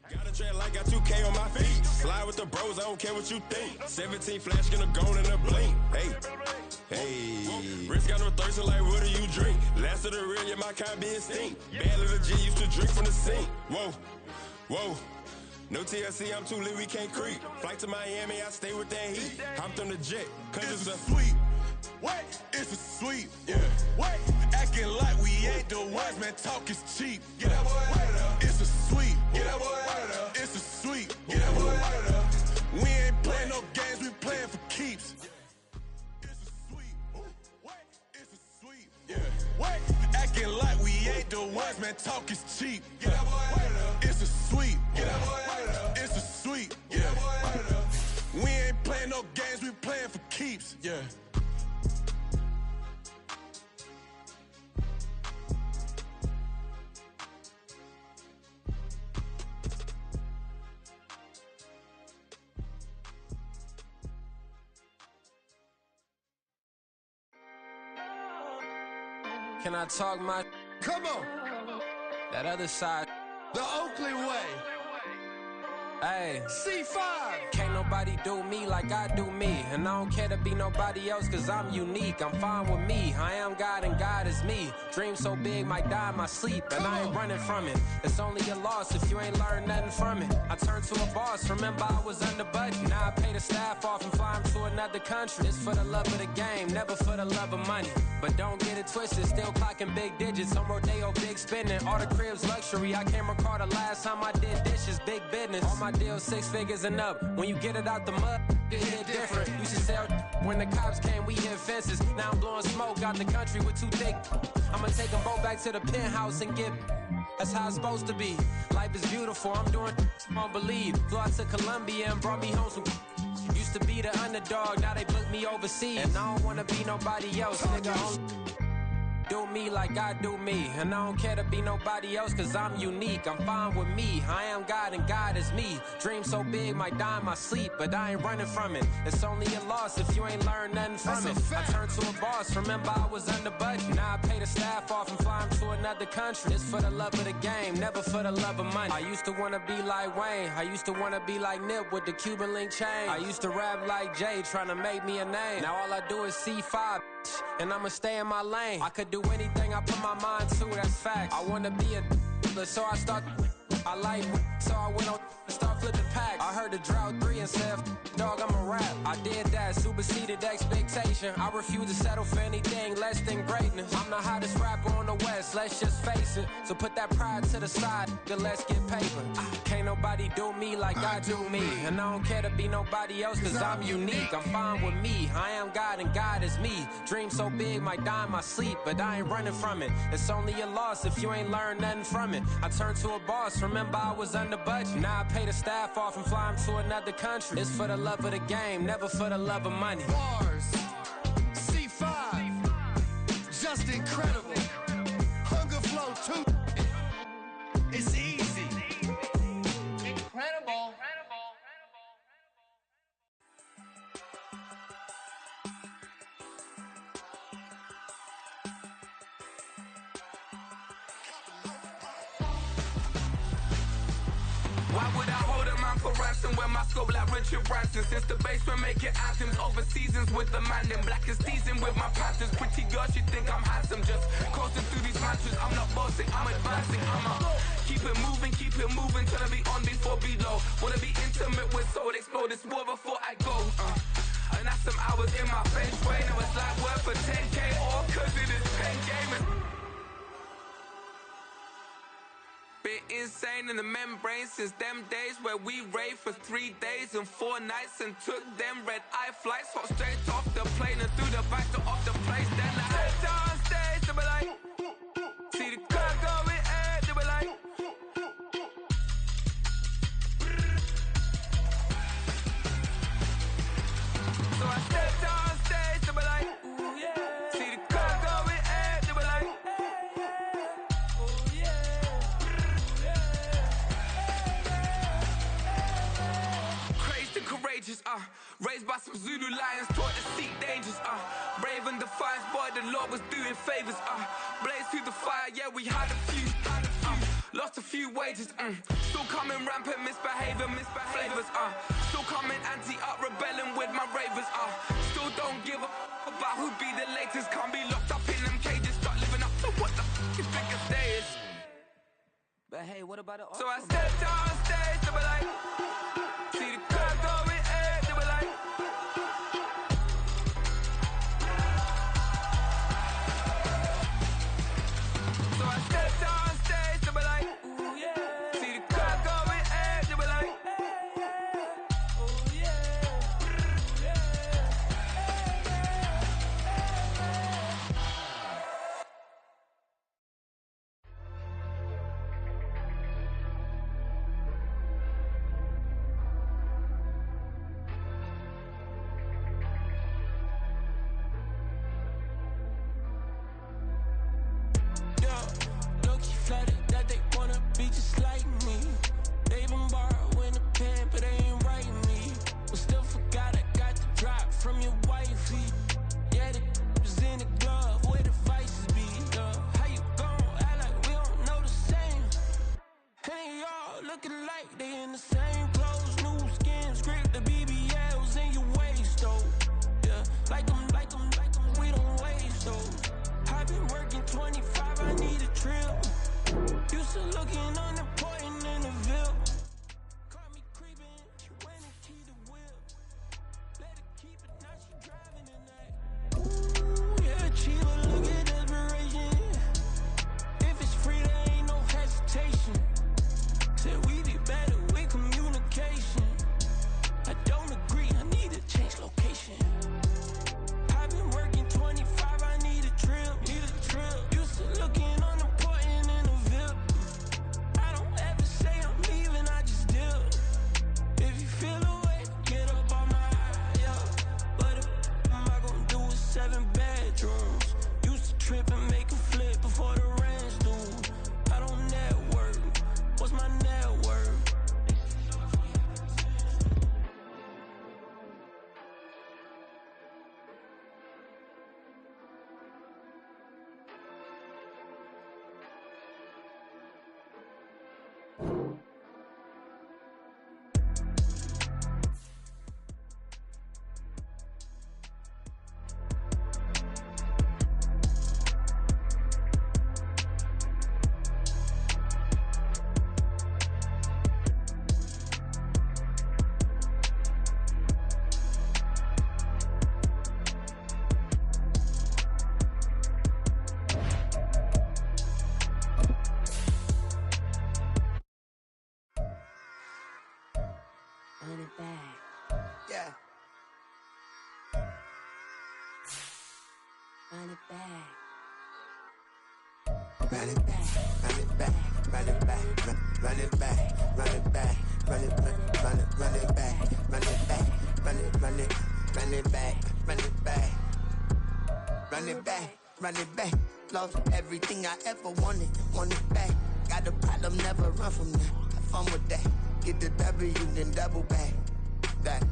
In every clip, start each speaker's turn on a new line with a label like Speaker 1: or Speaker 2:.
Speaker 1: Got a track like got 2K on my feet. Slide with the bros, I don't care what you think. 17 flash, gonna go in a blink. Hey, hey. Wrist got no thirst, so like, what do you drink? Last of the real, yeah, my kind be extinct. Bad little G used to drink from the sink. Whoa, whoa. No TLC, I'm too lit, we can't creep. Flight to Miami, I stay with that heat. Hopped on the jet, cause it's a
Speaker 2: sweet. Wait, it's a sweet. Yeah. Wait, acting like we ain't the ones, man. Talk is cheap. Get that boy out of there. It's a sweet. Get that boy out of there. It's a sweet. Get that boy out of there. We ain't playing no games, we playing for keeps. It's a sweet. Wait, it's a sweet. Yeah. Wait, acting like we ain't the ones, man. Talk is cheap. Get that boy out of there. It's a sweet. Get that boy out of there. It's a sweet. Get that boy out of there. We ain't playing no games, we playing for keeps. Yeah.
Speaker 3: Can I talk my?
Speaker 2: Come on.
Speaker 3: That other side.
Speaker 2: The Oakley way.
Speaker 3: Hey.
Speaker 2: C5.
Speaker 3: Can't nobody do me like I do me. And I don't care to be nobody else cause I'm unique. I'm fine with me. I am God and God is me. Dream so big might die in my sleep. And I ain't running from it. It's only a loss if you ain't learned nothing from it. I turned to a boss. Remember I was under budget. Now I pay the staff off and fly them to another country. It's for the love of the game, never for the love of money. But don't get it twisted, still clocking big digits. On Rodeo, big spending. All the cribs luxury. I can't recall the last time I did dishes. Big business. All my deals 6 figures and up. When you get it out the mud, it hit different. Used to sell when the cops came, we hit fences. Now I'm blowing smoke out the country with 2 thick. I'ma take them both back to the penthouse and get. That's how it's supposed to be. Life is beautiful, I'm doing won't believe. Flew out to Colombia and brought me home some. Used to be the underdog, now they book me overseas. And I don't wanna be nobody else, nigga. Do me like I do me. And I don't care to be nobody else cause I'm unique. I'm fine with me. I am God and God is me. Dream so big might die in my sleep. But I ain't running from it. It's only a loss if you ain't learned nothing from it. I turned to a boss. Remember I was under budget. Now I pay the staff off and fly them to another country. It's for the love of the game, never for the love of money. I used to wanna be like Wayne. I used to wanna be like Nip with the Cuban link chain. I used to rap like Jay trying to make me a name. Now all I do is C5 and I'ma stay in my lane. I could do anything I put my mind to, that's fact. I wanna be a so I start. I like so I went on and start flipping packs. I heard the drought 3 and said, dog, I'm a rap. I did that, superseded expectation. I refuse to settle for anything less than greatness. I'm the hottest rapper on the West, let's just face it. So put that pride to the side, then let's get paper. Can't nobody do me like I do me. And I don't care to be nobody else cause I'm unique. I'm fine with me, I am God and God is me. Dream so big might die in my sleep, but I ain't running from it. It's only a loss if you ain't learned nothing from it. I turned to a boss, remember I was under budget. Now I pay the staff off and fly them to another country. It's for the love of the game, never for the love of money.
Speaker 2: Bars, C5, just incredible. Hunger Flow 2, it's easy.
Speaker 4: Incredible.
Speaker 5: Why would I hold a man for ransom when my scope like Richard Branson? Since the basement making anthems over seasons with the man in black is teasing with my panthers. Pretty girl, she think I'm handsome, just coasting through these mantras. I'm not bossing, I'm advancing, keep it moving, trying to be on before below. Wanna be intimate with soul, explode this war before I go. And that's some hours in my bench way. Now it's like work for 10K, all cause it is pen gaming. Been insane in the membrane since them days where we raved for 3 days and 4 nights and took them red eye flights, hot straight off the plane and through the back door of the place. Then I head down stage, they be like, see the crowd going ahead, they be like, so I step down stage, they be like, ooh yeah, see the crowd going ahead, they be like, ooh yeah. Courageous, raised by some Zulu lions, taught to seek dangers, brave and defiant, boy, the Lord was doing favors, blaze through the fire, yeah, we had a few, lost lost a few wages. Still coming rampant, misbehavior, flavors. Still coming anti-up, rebelling with my ravers. Still don't give a about who be the latest. Can't be locked up in them cages. Start living up to what the f*** is bigger stage.
Speaker 3: But hey, what about the
Speaker 5: So I stepped on stage, they were like, see the crowd going egg, they were like. So I stepped on stage, they were like, ooh yeah. See the crowd going egg, they were like, ooh yeah.
Speaker 4: Low-key flattered that they wanna be just like me. They been borrowing a pen, but they ain't writing me. But still forgot I got the drop from your wifey. Yeah, the was in the glove, where the vices be. How you gon' act like we don't know the same? Hey, y'all looking like they in the same clothes, new skin, script, the BBLs in your waist, though. Yeah, like them, we don't waste those. I've been working 25, I need a trip. Used to looking unimportant in the Ville. Caught me creeping, she went and keyed the whip. Let her keep it, now she driving in that. Ooh, yeah, Chiba, look at desperation. If it's free, there ain't no hesitation. Said we be better with communication. I don't agree, I need to change location. I've been working 25, I need a trip. Used to looking unimportant in the VIP. I don't ever say I'm leaving, I just dip. If you feel away, get up on my yeah. What am I gonna do with 7 bedrooms? Used to trip and make a flip before the rent's due. I don't network, what's my net worth?
Speaker 6: Run it back.
Speaker 5: Yeah.
Speaker 6: Run it back.
Speaker 5: Run it back, run it back, run it back, run it back, run it back, run it back, run it back, run it back, run it back, run it back, run it back, run it back. Lost everything I ever wanted it back. Got a problem, never run from that. Have fun with that. Get the W, then double back. That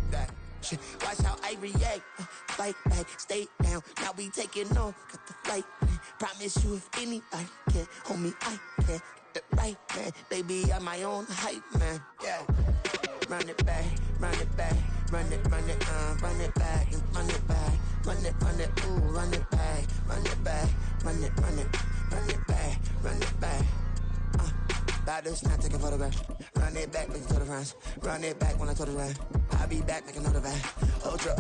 Speaker 5: shit. Watch how I react. Fight back, stay down. Now we taking on. Got the flight plan. Promise you if anybody can, homie, I can. Get the right man. Baby, I'm my own hype man. Yeah. Run it back, run it back, run it back, and run it back, run it, ooh, run it back, run it back, run it back, run it back. About this, not taking photographs. Run it back, making total runs. Run it back when I total run. I'll be back, making another van. Ultra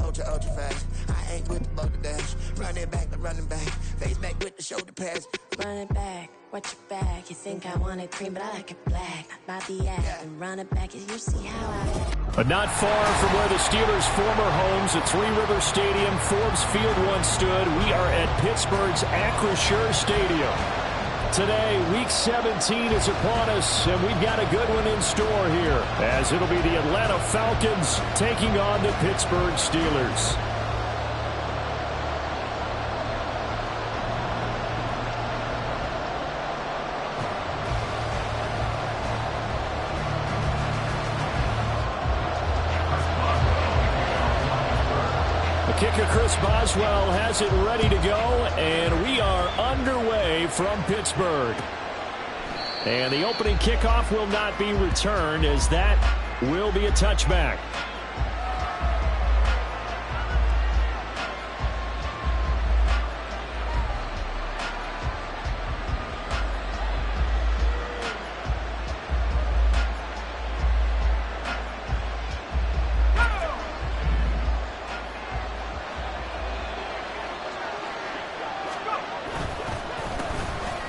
Speaker 5: fast. I ain't with the boulder dash. Run it back, running back. Face back with the shoulder pads.
Speaker 6: Run it back, watch your back. You think I want it cream, but I like it black. About the act and run it back, as you see how I act.
Speaker 7: But not far from where the Steelers' former homes at Three River Stadium, Forbes Field once stood, we are at Pittsburgh's Acrisure Stadium. Today, Week 17 is upon us, and we've got a good one in store here, as it'll be the Atlanta Falcons taking on the Pittsburgh Steelers. Kicker Chris Boswell has it ready to go, and we are underway from Pittsburgh. And the opening kickoff will not be returned, as that will be a touchback.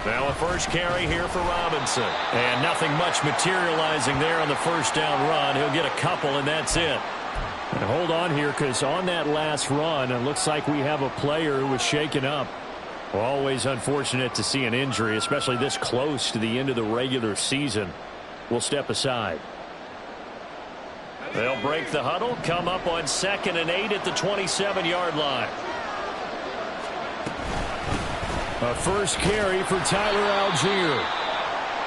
Speaker 7: Now a first carry here for Robinson. And nothing much materializing there on the first down run. He'll get a couple, and that's it. And hold on here, because on that last run, it looks like we have a player who was shaken up. Well, always unfortunate to see an injury, especially this close to the end of the regular season. We'll step aside. They'll break the huddle, come up on 2nd and 8 at the 27-yard line. A first carry for Tyler Algier.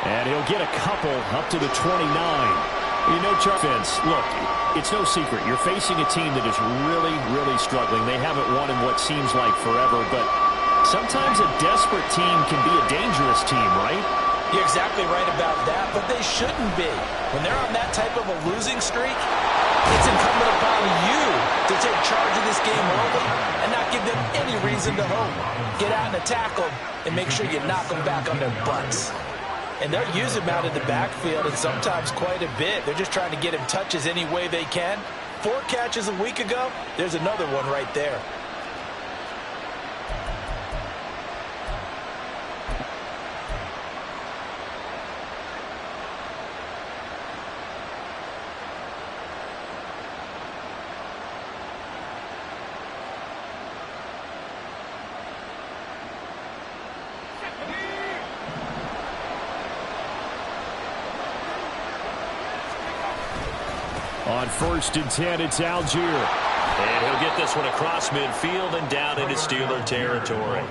Speaker 7: And he'll get a couple up to the 29. You know, Vince, look, it's no secret. You're facing a team that is really, really struggling. They haven't won in what seems like forever, but sometimes a desperate team can be a dangerous team, right?
Speaker 8: You're exactly right about that, but they shouldn't be. When they're on that type of a losing streak, it's incumbent upon you to take charge of this game early and not give them any reason to hope. Get out and attack them and make sure you knock them back on their butts. And they'll use him out in the backfield, and sometimes quite a bit. They're just trying to get him touches any way they can. 4 catches a week ago, there's another one right there.
Speaker 7: On 1st and 10, it's Algier. And he'll get this one across midfield and down into Steeler territory.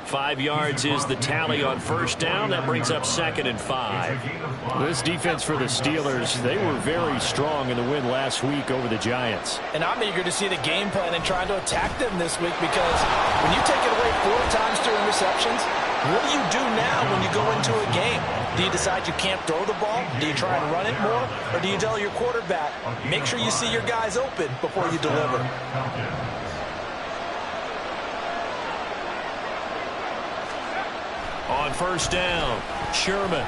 Speaker 7: 5 yards is the tally on first down. That brings up 2nd and 5. This defense for the Steelers, they were very strong in the win last week over the Giants.
Speaker 8: And I'm eager to see the game plan and trying to attack them this week, because when you take it away 4 times through interceptions, what do you do now when you go into a game? Do you decide you can't throw the ball? Do you try and run it more? Or do you tell your quarterback, make sure you see your guys open before you deliver?
Speaker 7: On first down, Sherman.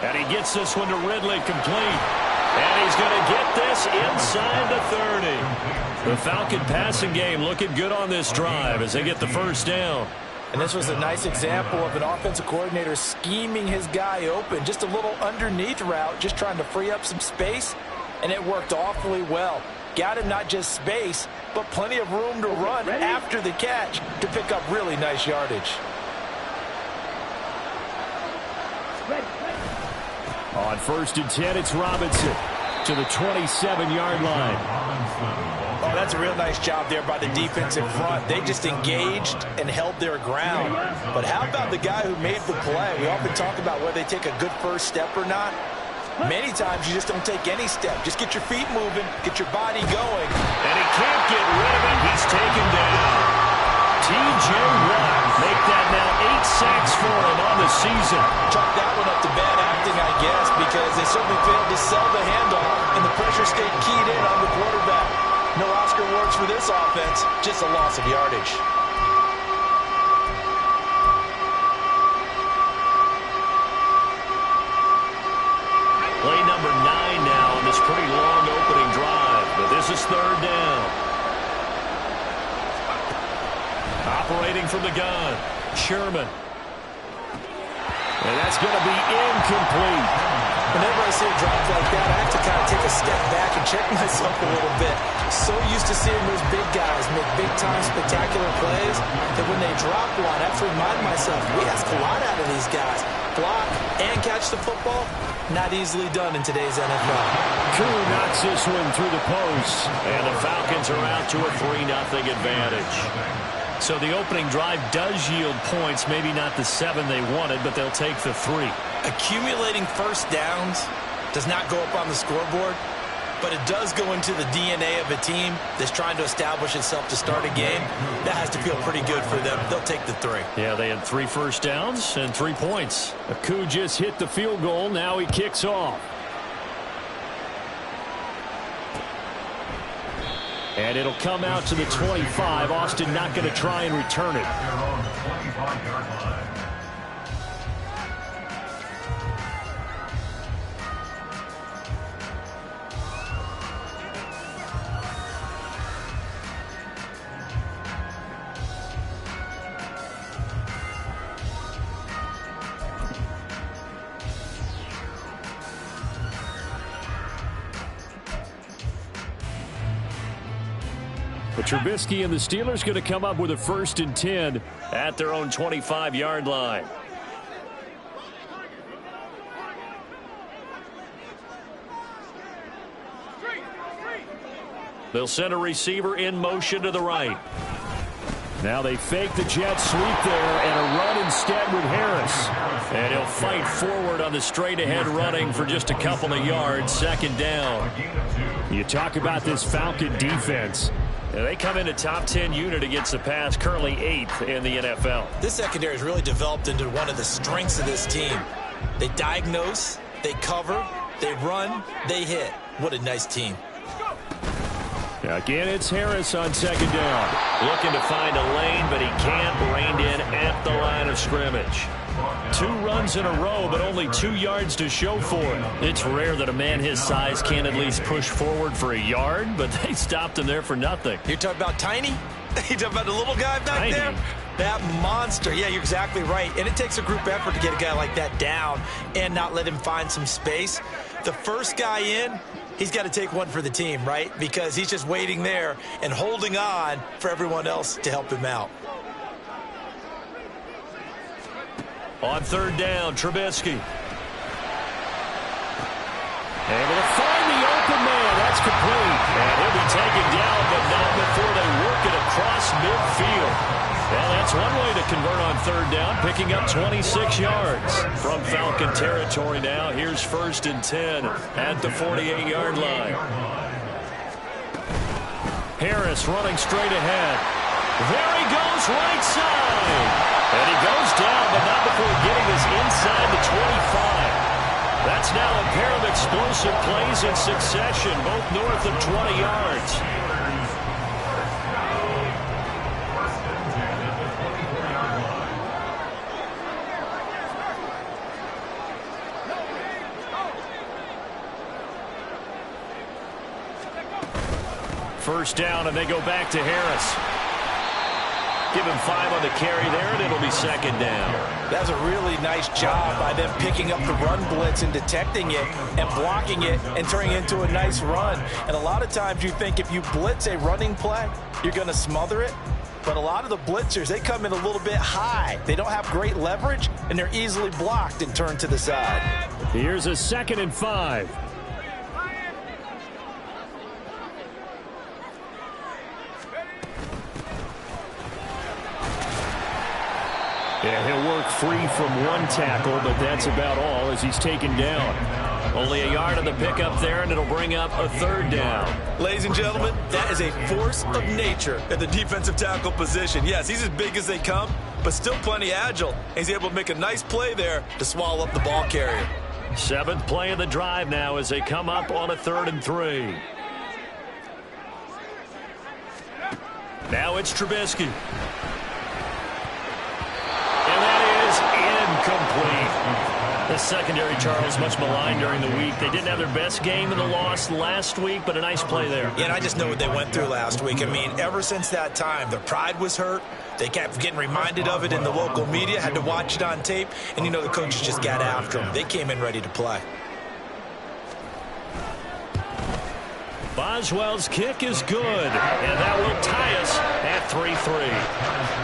Speaker 7: And he gets this one to Ridley complete. And he's going to get this inside the 30. The Falcon passing game looking good on this drive as they get the first down.
Speaker 8: And this was a nice example of an offensive coordinator scheming his guy open. Just a little underneath route, just trying to free up some space. And it worked awfully well. Got him not just space, but plenty of room to run after the catch to pick up really nice yardage.
Speaker 7: On 1st and 10, it's Robinson to the 27-yard line.
Speaker 8: Oh, that's a real nice job there by the defense in front. They just engaged and held their ground. But how about the guy who made the play? We often talk about whether they take a good first step or not. Many times you just don't take any step. Just get your feet moving, get your body going.
Speaker 7: And he can't get rid of it. He's taken down. T.J. Watt make that now 8 sacks for him on the season.
Speaker 8: Chalk that one up to bad acting, I guess, because they certainly failed to sell the handoff, and the pressure stayed keyed in on the quarterback. No Oscar awards for this offense, just a loss of yardage.
Speaker 7: Play number 9 now on this pretty long opening drive, but this is 3rd down. Operating from the gun, Sherman. And that's going to be incomplete.
Speaker 8: Whenever I see a drop like that, I have to kind of take a step back and check myself a little bit. So used to seeing those big guys make big-time spectacular plays that when they drop one, I have to remind myself, we ask a lot out of these guys. Block and catch the football, not easily done in today's NFL.
Speaker 7: Koo knocks this one through the post, and the Falcons are out to a 3-0 advantage. So the opening drive does yield points, maybe not the 7 they wanted, but they'll take the 3.
Speaker 8: Accumulating first downs does not go up on the scoreboard, but it does go into the DNA of a team that's trying to establish itself to start a game. That has to feel pretty good for them. They'll take the 3.
Speaker 7: Yeah, they had 3 first downs and 3 points. Aku just hit the field goal. Now he kicks off. And it'll come out to the 25. Austin not going to try and return it. But Trubisky and the Steelers going to come up with a 1st and 10 at their own 25-yard line. They'll send a receiver in motion to the right. Now they fake the jet sweep there and a run instead with Harris. And he'll fight forward on the straight-ahead running for just a couple of yards. 2nd down. You talk about this Falcon defense. And they come in a top 10 unit against the pass, currently 8th in the NFL.
Speaker 8: This secondary has really developed into one of the strengths of this team. They diagnose, they cover, they run, they hit. What a nice team.
Speaker 7: Again, it's Harris on 2nd down. Looking to find a lane, but he can't. Reined in at the line of scrimmage. 2 runs in a row, but only 2 yards to show for it. It's rare that a man his size can't at least push forward for a yard, but they stopped him there for nothing.
Speaker 8: You're talking about Tiny? You're talking about the little guy back there? That monster. Yeah, you're exactly right. And it takes a group effort to get a guy like that down and not let him find some space. The first guy in, he's got to take one for the team, right? Because he's just waiting there and holding on for everyone else to help him out.
Speaker 7: On 3rd down, Trubisky. Able to find the open man. That's complete. And he'll be taken down, but not before they work it across midfield. Well, that's one way to convert on 3rd down, picking up 26 yards. From Falcon territory now, here's 1st and 10 at the 48-yard line. Harris running straight ahead. There he goes, right side. And he goes down, but not before getting this inside the 25. That's now a pair of explosive plays in succession, both north of 20 yards. First down, and they go back to Harris. Give him 5 on the carry there, and it'll be 2nd down.
Speaker 8: That was a really nice job by them picking up the run blitz and detecting it and blocking it and turning it into a nice run. And a lot of times you think if you blitz a running play, you're going to smother it. But a lot of the blitzers, they come in a little bit high. They don't have great leverage, and they're easily blocked and turned to the side.
Speaker 7: Here's a 2nd and 5. Yeah, he'll work free from one tackle, but that's about all as he's taken down. Only a yard on the pickup there, and it'll bring up a 3rd down.
Speaker 8: Ladies and gentlemen, that is a force of nature at the defensive tackle position. Yes, he's as big as they come, but still plenty agile. He's able to make a nice play there to swallow up the ball carrier.
Speaker 7: 7th play of the drive now as they come up on a 3rd and 3. Now it's Trubisky. And that is incomplete. The secondary, Charles, much maligned during the week. They didn't have their best game in the loss last week, but a nice play there.
Speaker 8: Yeah, and I just know what they went through last week. I mean, ever since that time, their pride was hurt. They kept getting reminded of it in the local media, had to watch it on tape, and, you know, the coaches just got after them. They came in ready to play.
Speaker 7: Boswell's kick is good, and that will tie us at 3-3.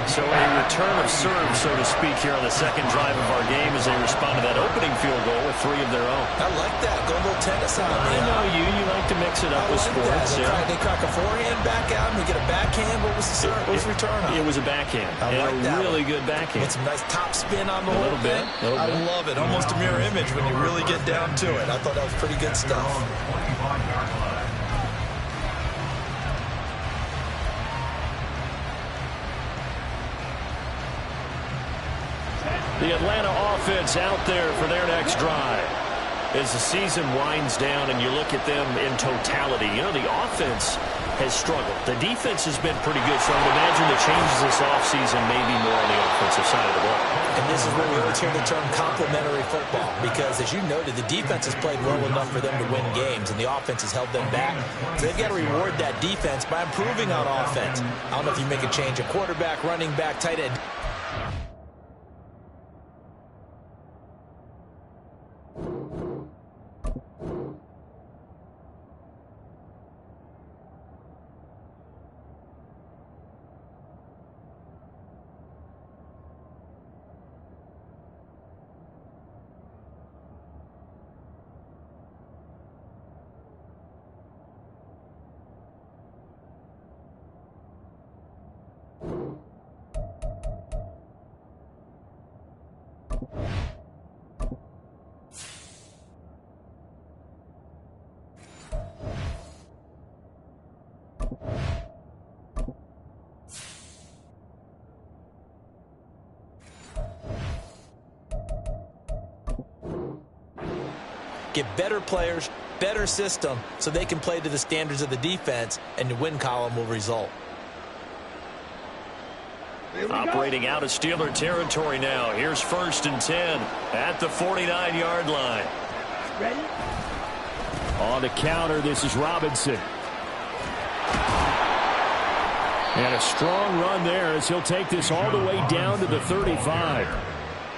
Speaker 7: So a return of serve, so to speak, here on the 2nd drive of our game as they respond to that opening field goal with 3 of their own.
Speaker 8: I like that. Go a little tennis on me.
Speaker 7: I know you like to mix it up with sports.
Speaker 8: They crack a forehand back out, and we get a backhand. What was the serve? What was the return on?
Speaker 7: It was a backhand.
Speaker 8: I like that.
Speaker 7: A really good backhand.
Speaker 8: With some nice top spin on the whole thing. I love it. Almost a mirror image when you really get down to it. I thought that was pretty good stuff.
Speaker 7: The Atlanta offense out there for their next drive. As the season winds down and you look at them in totality, you know, the offense has struggled. The defense has been pretty good, so I would imagine the changes this offseason may be more on the offensive side of the ball.
Speaker 8: And this is where we always hear the term complementary football, because as you noted, the defense has played well enough for them to win games, and the offense has held them back. So they've got to reward that defense by improving on offense. I don't know if you make a change at quarterback, running back, tight end. Get better players, better system, so they can play to the standards of the defense, and the win column will result.
Speaker 7: Operating out of Steeler territory now. Here's 1st and 10 at the 49-yard line.
Speaker 9: Ready?
Speaker 7: On the counter, this is Robinson. And a strong run there as he'll take this all the way down to the 35.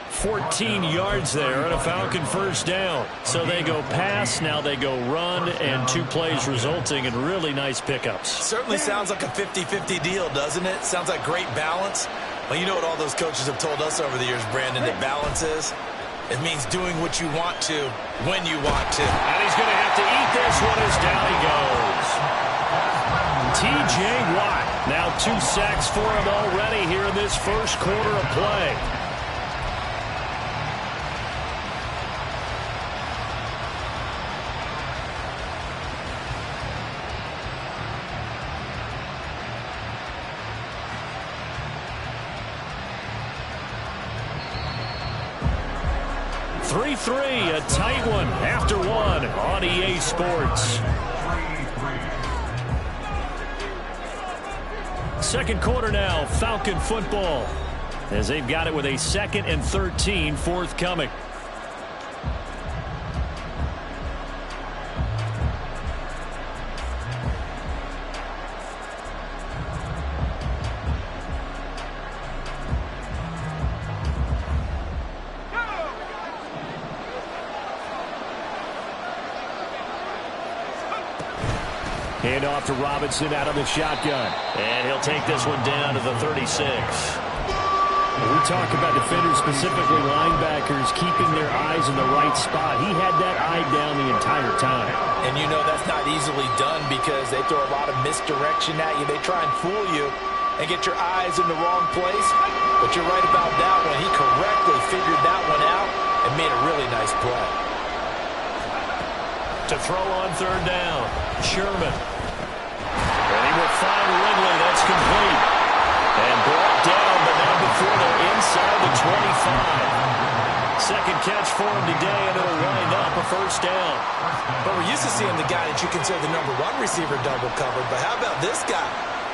Speaker 7: 14 yards there and a Falcon first down. So they go pass, now they go run, and 2 plays resulting in really nice pickups.
Speaker 8: Certainly sounds like a 50-50 deal, doesn't it? Sounds like great balance. Well, you know what all those coaches have told us over the years, Brandon, that balance is? It means doing what you want to when you want to.
Speaker 7: And he's going to have to eat this one as down he goes. T.J. Watt, now 2 sacks for him already here in this first quarter of play. A tight one after one on EA Sports. Second quarter now, Falcon football, as they've got it with a 2nd and 13 forthcoming. Hand off to Robinson out of the shotgun. And he'll take this one down to the 36. We talk about defenders, specifically linebackers, keeping their eyes in the right spot. He had that eye down the entire time.
Speaker 8: And you know that's not easily done because they throw a lot of misdirection at you. They try and fool you and get your eyes in the wrong place. But you're right about that one. He correctly figured that one out and made a really nice play.
Speaker 7: To throw on 3rd down, Sherman. And he will find Ridley. That's complete. And brought down, but now before they're inside the 25. Second catch for him today, and it'll wind up a first down.
Speaker 8: But we're used to seeing the guy that you consider the #1 receiver double covered. But how about this guy?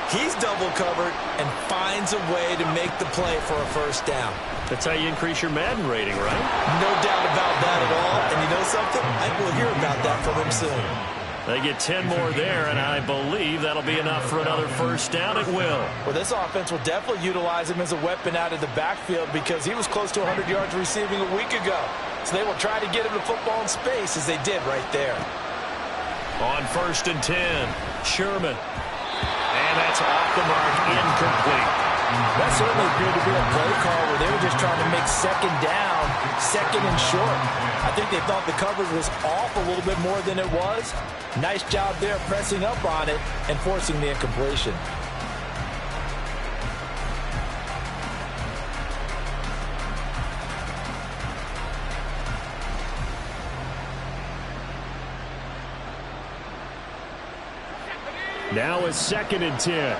Speaker 8: He's double covered and finds a way to make the play for a first down.
Speaker 7: That's how you increase your Madden rating, right?
Speaker 8: No doubt about that at all. And you know something? I will hear about that from him soon.
Speaker 7: They get 10 more there, and I believe that'll be enough for another first down. It will.
Speaker 8: Well, this offense will definitely utilize him as a weapon out of the backfield because he was close to 100 yards receiving a week ago. So they will try to get him the football in space as they did right there.
Speaker 7: On 1st and 10, Sherman. And that's off the mark, incomplete.
Speaker 8: That certainly appeared to be a play call where they were just trying to make 2nd down, 2nd and short. I think they thought the coverage was off a little bit more than it was. Nice job there pressing up on it and forcing the incompletion.
Speaker 7: Now it's 2nd and 10.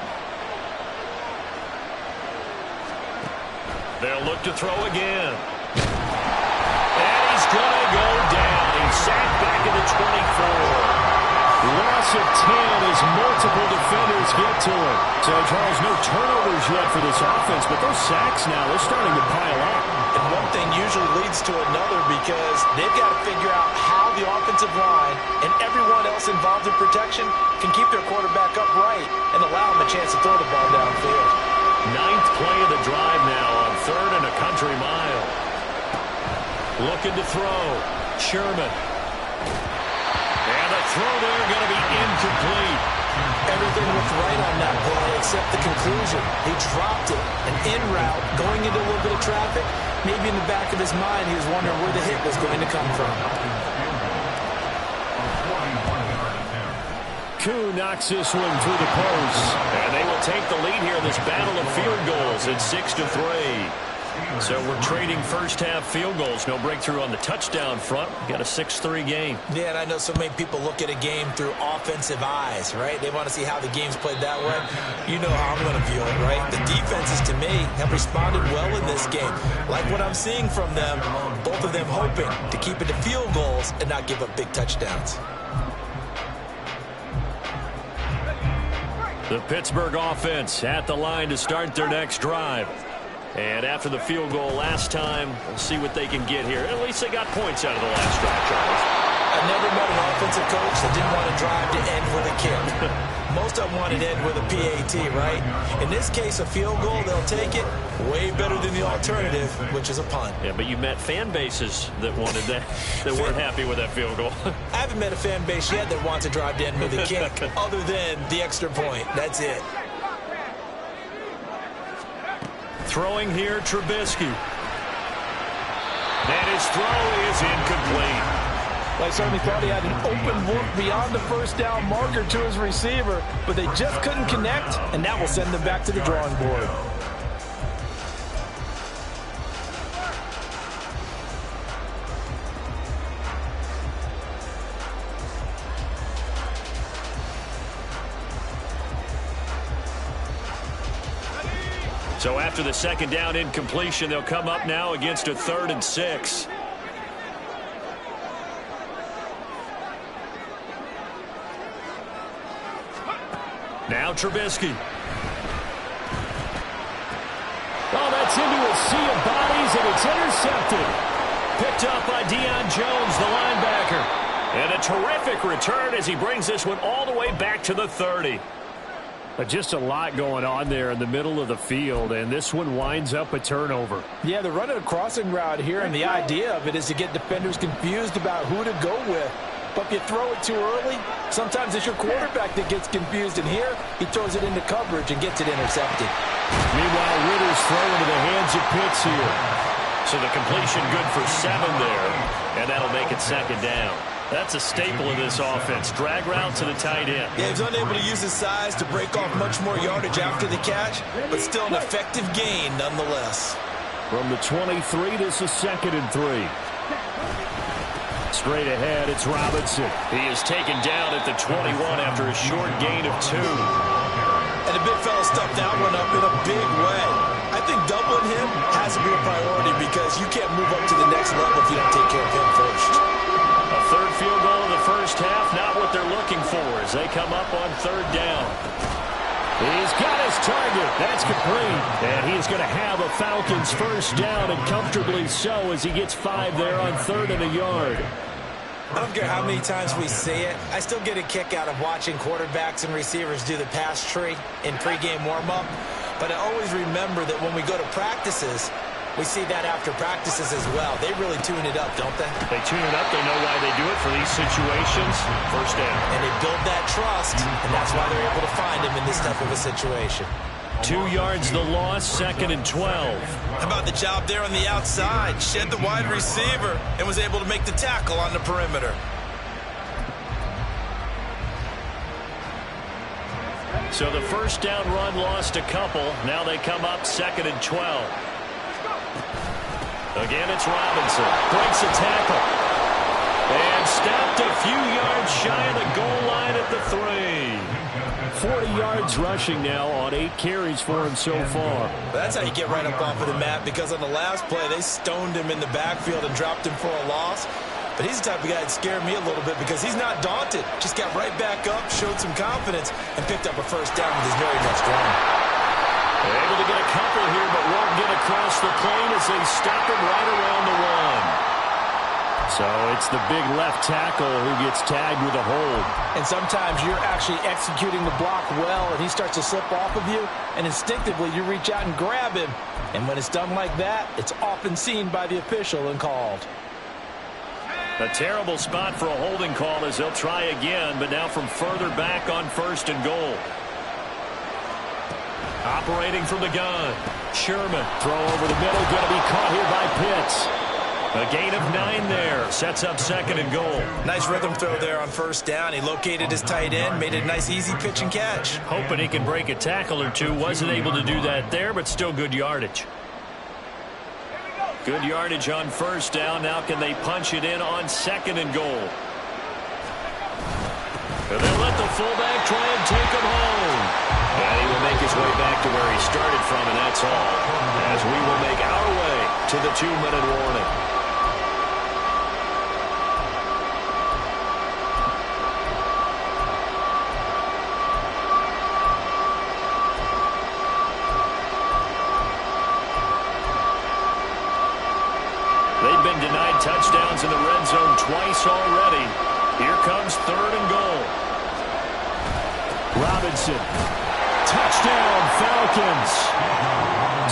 Speaker 7: They'll look to throw again. sacked back at the 24. Loss of 10 as multiple defenders get to it. So, Charles, no turnovers yet for this offense, but those sacks now, they're starting to pile up.
Speaker 8: And one thing usually leads to another because they've got to figure out how the offensive line and everyone else involved in protection can keep their quarterback upright and allow him a chance to throw the ball downfield.
Speaker 7: 9th play of the drive now on 3rd and a country mile. Looking to throw. Sherman. And the throw there going to be incomplete.
Speaker 8: Everything looked right on that play except the conclusion. He dropped it. An in route going into a little bit of traffic. Maybe in the back of his mind he was wondering where the hit was going to come from.
Speaker 7: Koo knocks this one through the post. And they will take the lead here in this battle of field goals at 6-3. So we're trading first-half field goals. No breakthrough on the touchdown front. Got a 6-3 game.
Speaker 8: Yeah, and I know so many people look at a game through offensive eyes, right? They want to see how the game's played that way. You know how I'm going to view it, right? The defenses, to me, have responded well in this game. Like what I'm seeing from them, both of them hoping to keep it to field goals and not give up big touchdowns.
Speaker 7: The Pittsburgh offense at the line to start their next drive. And after the field goal last time, we'll see what they can get here. At least they got points out of the last drive, Charles.
Speaker 8: I never met an offensive coach that didn't want to drive to end with a kick. Most of them wanted to end with a PAT, right? In this case, a field goal, they'll take it. Way better than the alternative, which is a punt.
Speaker 7: Yeah, but you met fan bases that wanted that, that weren't happy with that field goal.
Speaker 8: I haven't met a fan base yet that wants to drive to end with a kick, other than the extra point. That's it.
Speaker 7: Throwing here, Trubisky. And his throw is incomplete.
Speaker 9: Well, I certainly thought he had an open look beyond the first down marker to his receiver, but they just couldn't connect, and that will send them back to the drawing board.
Speaker 7: So after the second down incompletion, they'll come up now against a 3rd and 6. Now Trubisky. Oh, that's into a sea of bodies, and it's intercepted. Picked up by Deion Jones, the linebacker. And a terrific return as he brings this one all the way back to the 30. Just a lot going on there in the middle of the field, and this one winds up a turnover.
Speaker 9: Yeah, they're running a crossing route here, and the idea of it is to get defenders confused about who to go with. But if you throw it too early, sometimes it's your quarterback that gets confused, and here he throws it into coverage and gets it intercepted.
Speaker 7: Meanwhile, Ritter's throwing to the hands of Pitts here. So the completion good for 7 there, and that'll make it 2nd down. That's a staple of this offense. Drag route to the tight end.
Speaker 8: Yeah, he's unable to use his size to break off much more yardage after the catch, but still an effective gain nonetheless.
Speaker 7: From the 23, this is 2nd and 3. Straight ahead, it's Robinson. He is taken down at the 21 after a short gain of 2.
Speaker 8: And the big fella stuffed that one up in a big way. I think doubling him has to be a priority because you can't move up to the next level if you don't take care of him first.
Speaker 7: A 3rd field goal in the first half, not what they're looking for as they come up on 3rd down. He's got his target. That's complete. And he's going to have a Falcons first down, and comfortably so as he gets 5 there on 3rd and a yard.
Speaker 8: I don't care how many times we see it. I still get a kick out of watching quarterbacks and receivers do the pass tree in pregame warm-up. But I always remember that when we go to practices, we see that after practices as well. They really tune it up, don't they?
Speaker 7: They tune it up. They know why they do it for these situations. First down.
Speaker 8: And they build that trust, and that's why they're able to find him in this type of a situation.
Speaker 7: 2 yards the loss, 2nd and 12.
Speaker 8: How about the job there on the outside? Shed the wide receiver and was able to make the tackle on the perimeter.
Speaker 7: So the first down run lost a couple. Now they come up 2nd and 12. Again, it's Robinson. Breaks a tackle. And stopped a few yards shy of the goal line at the 3. 40 yards rushing now on 8 carries for him so far.
Speaker 8: That's how you get right up off of the mat, because on the last play, they stoned him in the backfield and dropped him for a loss. but he's the type of guy that scared me a little bit because he's not daunted. Just got right back up, showed some confidence, and picked up a first down with his very next run.
Speaker 7: They're able to get a couple here, but won't get across the plane as they stop him right around the 1. So it's the big left tackle who gets tagged with a hold.
Speaker 9: And sometimes you're actually executing the block well, and he starts to slip off of you, and instinctively you reach out and grab him. And when it's done like that, it's often seen by the official and called.
Speaker 7: A terrible spot for a holding call as they'll try again, but now from further back on 1st and goal. Operating from the gun. Sherman, throw over the middle, going to be caught here by Pitts. A gain of 9 there. Sets up 2nd and goal.
Speaker 8: Nice rhythm throw there on 1st down. He located his tight end, made it a nice easy pitch and catch.
Speaker 7: Hoping he can break a tackle or two. Wasn't able to do that there, but still good yardage. Good yardage on 1st down. Now can they punch it in on 2nd and goal? And they'll let the fullback try and take him home. And he will make his way back to where he started from, and that's all. As we will make our way to the 2-minute warning. They've been denied touchdowns in the red zone twice already. Here comes 3rd and goal. Robinson. Touchdown, Falcons.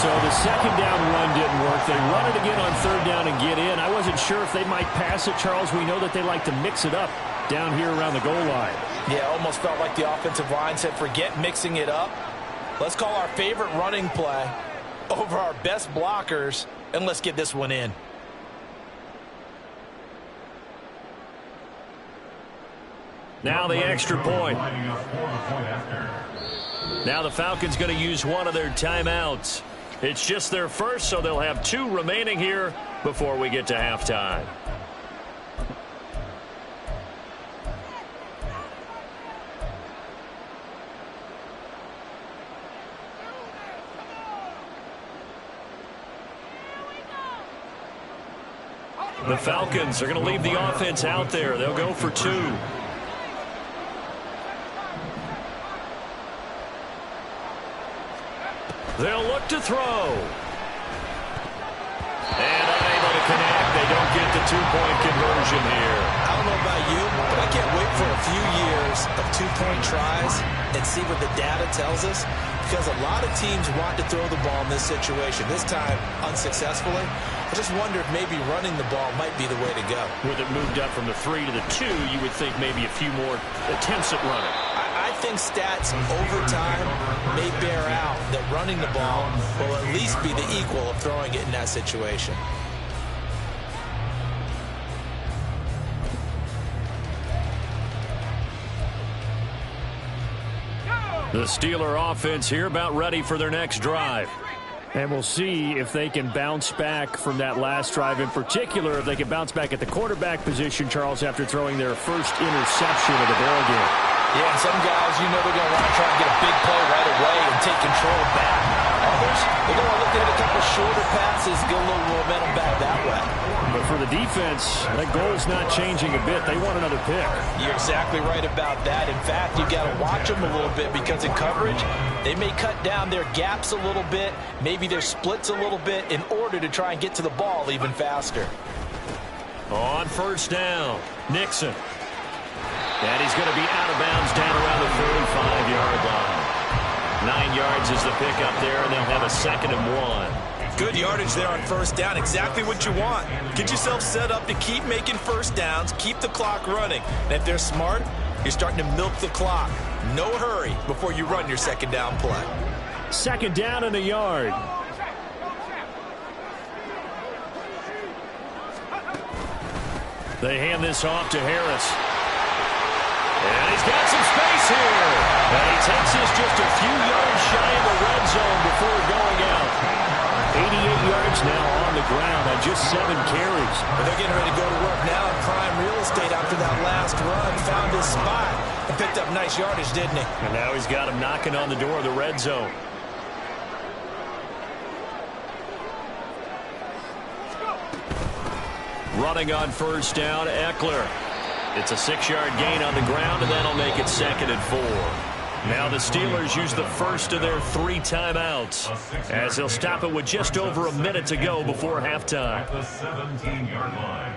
Speaker 7: So the 2nd down run didn't work. They run it again on 3rd down and get in. I wasn't sure if they might pass it, Charles. We know that they like to mix it up down here around the goal line.
Speaker 9: Yeah, almost felt like the offensive line said, forget mixing it up. Let's call our favorite running play over our best blockers, and let's get this one in.
Speaker 7: Now the extra point. Now the Falcons going to use one of their timeouts. It's just their first, so they'll have 2 remaining here before we get to halftime. The Falcons are going to leave the offense out there. They'll go for 2. They'll look to throw. And unable to connect. They don't get the 2-point conversion here.
Speaker 8: I don't know about you, but I can't wait for a few years of 2-point tries and see what the data tells us. Because a lot of teams want to throw the ball in this situation. This time, unsuccessfully. I just wonder if maybe running the ball might be the way to go.
Speaker 7: With it moved up from the 3 to the 2, you would think maybe a few more attempts at running.
Speaker 8: I think stats over time may bear out that running the ball will at least be the equal of throwing it in that situation.
Speaker 7: The Steeler offense here about ready for their next drive. And we'll see if they can bounce back from that last drive. In particular, if they can bounce back at the quarterback position, Charles, after throwing their first interception of the ball game.
Speaker 9: Yeah, and some guys, you know they're going to want to try and get a big play right away and take control back. Others, they're going to look at a couple shorter passes, get a little momentum back that way.
Speaker 7: But for the defense, that goal's not changing a bit. They want another pick.
Speaker 9: You're exactly right about that. In fact, you've got to watch them a little bit because in coverage, they may cut down their gaps a little bit, maybe their splits a little bit in order to try and get to the ball even faster.
Speaker 7: On 1st down, Nixon. And he's going to be out of bounds down around the 35-yard line. 9 yards is the pickup there, and they'll have a 2nd and 1.
Speaker 8: Good yardage there on 1st down. Exactly what you want. Get yourself set up to keep making 1st downs, keep the clock running. And if they're smart, you're starting to milk the clock. No hurry before you run your 2nd down play.
Speaker 7: 2nd down and a yard. They hand this off to Harris. And he's got some space here. And he takes this just a few yards shy of the red zone before going out. 88 yards now on the ground on just 7 carries.
Speaker 8: But they're getting ready to go to work now in prime real estate after that last run. Found his spot and picked up nice yardage, didn't he?
Speaker 7: And now he's got him knocking on the door of the red zone. Running on first down, Eckler. It's a 6-yard gain on the ground, and that'll make it 2nd and 4. Now the Steelers use the first of their 3 timeouts as they'll stop it with just over a minute to go before halftime.
Speaker 10: At the 17-yard line.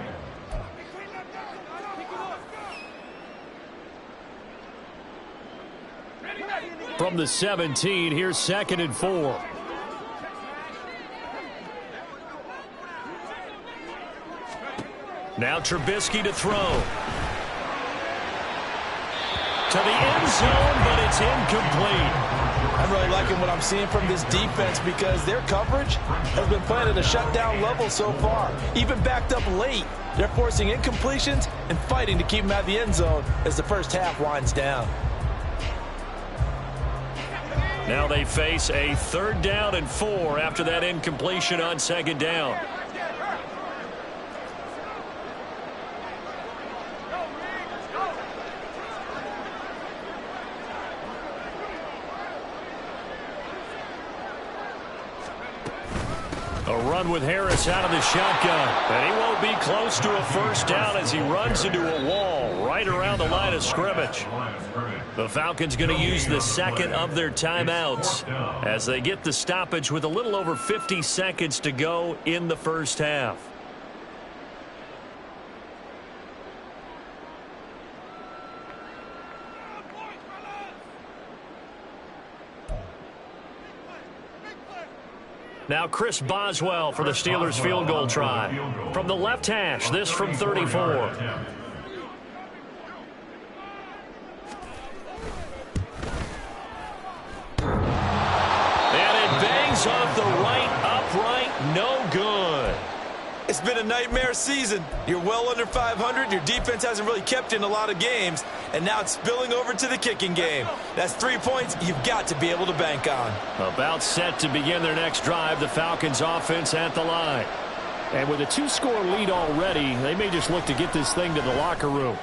Speaker 7: From the 17, here's 2nd and 4. Now Trubisky to throw. To the end zone, but it's incomplete.
Speaker 9: I'm really liking what I'm seeing from this defense because their coverage has been playing at a shutdown level so far. Even backed up late, they're forcing incompletions and fighting to keep them out of the end zone as the first half winds down.
Speaker 7: Now they face a 3rd down and 4 after that incompletion on 2nd down. A run with Harris out of the shotgun. And he won't be close to a first down as he runs into a wall right around the line of scrimmage. The Falcons going to use the 2nd of their timeouts as they get the stoppage with a little over 50 seconds to go in the first half. Now Chris Boswell for the Steelers field goal try. From the left hash, this from 34. And it bangs off the right upright, no good.
Speaker 9: It's been a nightmare season. You're well under 500. Your defense hasn't really kept you in a lot of games. And now it's spilling over to the kicking game. That's 3 points you've got to be able to bank on.
Speaker 7: About set to begin their next drive, the Falcons offense at the line. And with a 2-score lead already, they may just look to get this thing to the locker room.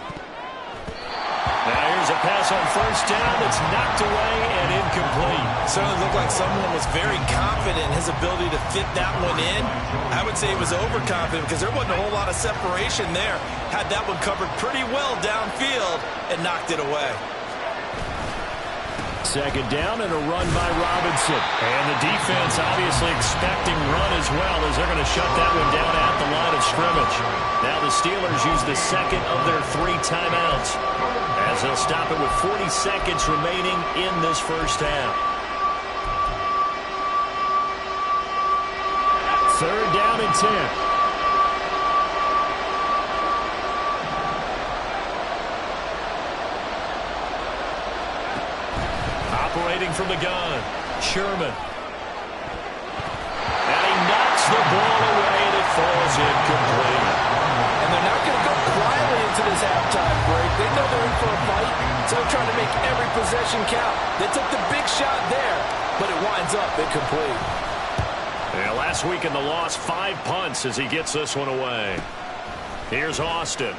Speaker 7: Now here's a pass on first down that's knocked away and incomplete.
Speaker 9: Certainly looked like someone was very confident in his ability to fit that one in. I would say he was overconfident because there wasn't a whole lot of separation there. Had that one covered pretty well downfield and knocked it away.
Speaker 7: 2nd down and a run by Robinson. And the defense obviously expecting run as well as they're going to shut that one down at the line of scrimmage. Now the Steelers use the 2nd of their 3 timeouts as they'll stop it with 40 seconds remaining in this first half. 3rd down and 10. Operating from the gun, Sherman. And he knocks the ball away, and it falls incomplete.
Speaker 9: And they're not going to go quietly into this halftime break. They know they're in for a fight, so they're trying to make every possession count. They took the big shot there, but it winds up incomplete.
Speaker 7: Yeah, last week in the loss, 5 punts as he gets this one away. Here's Austin.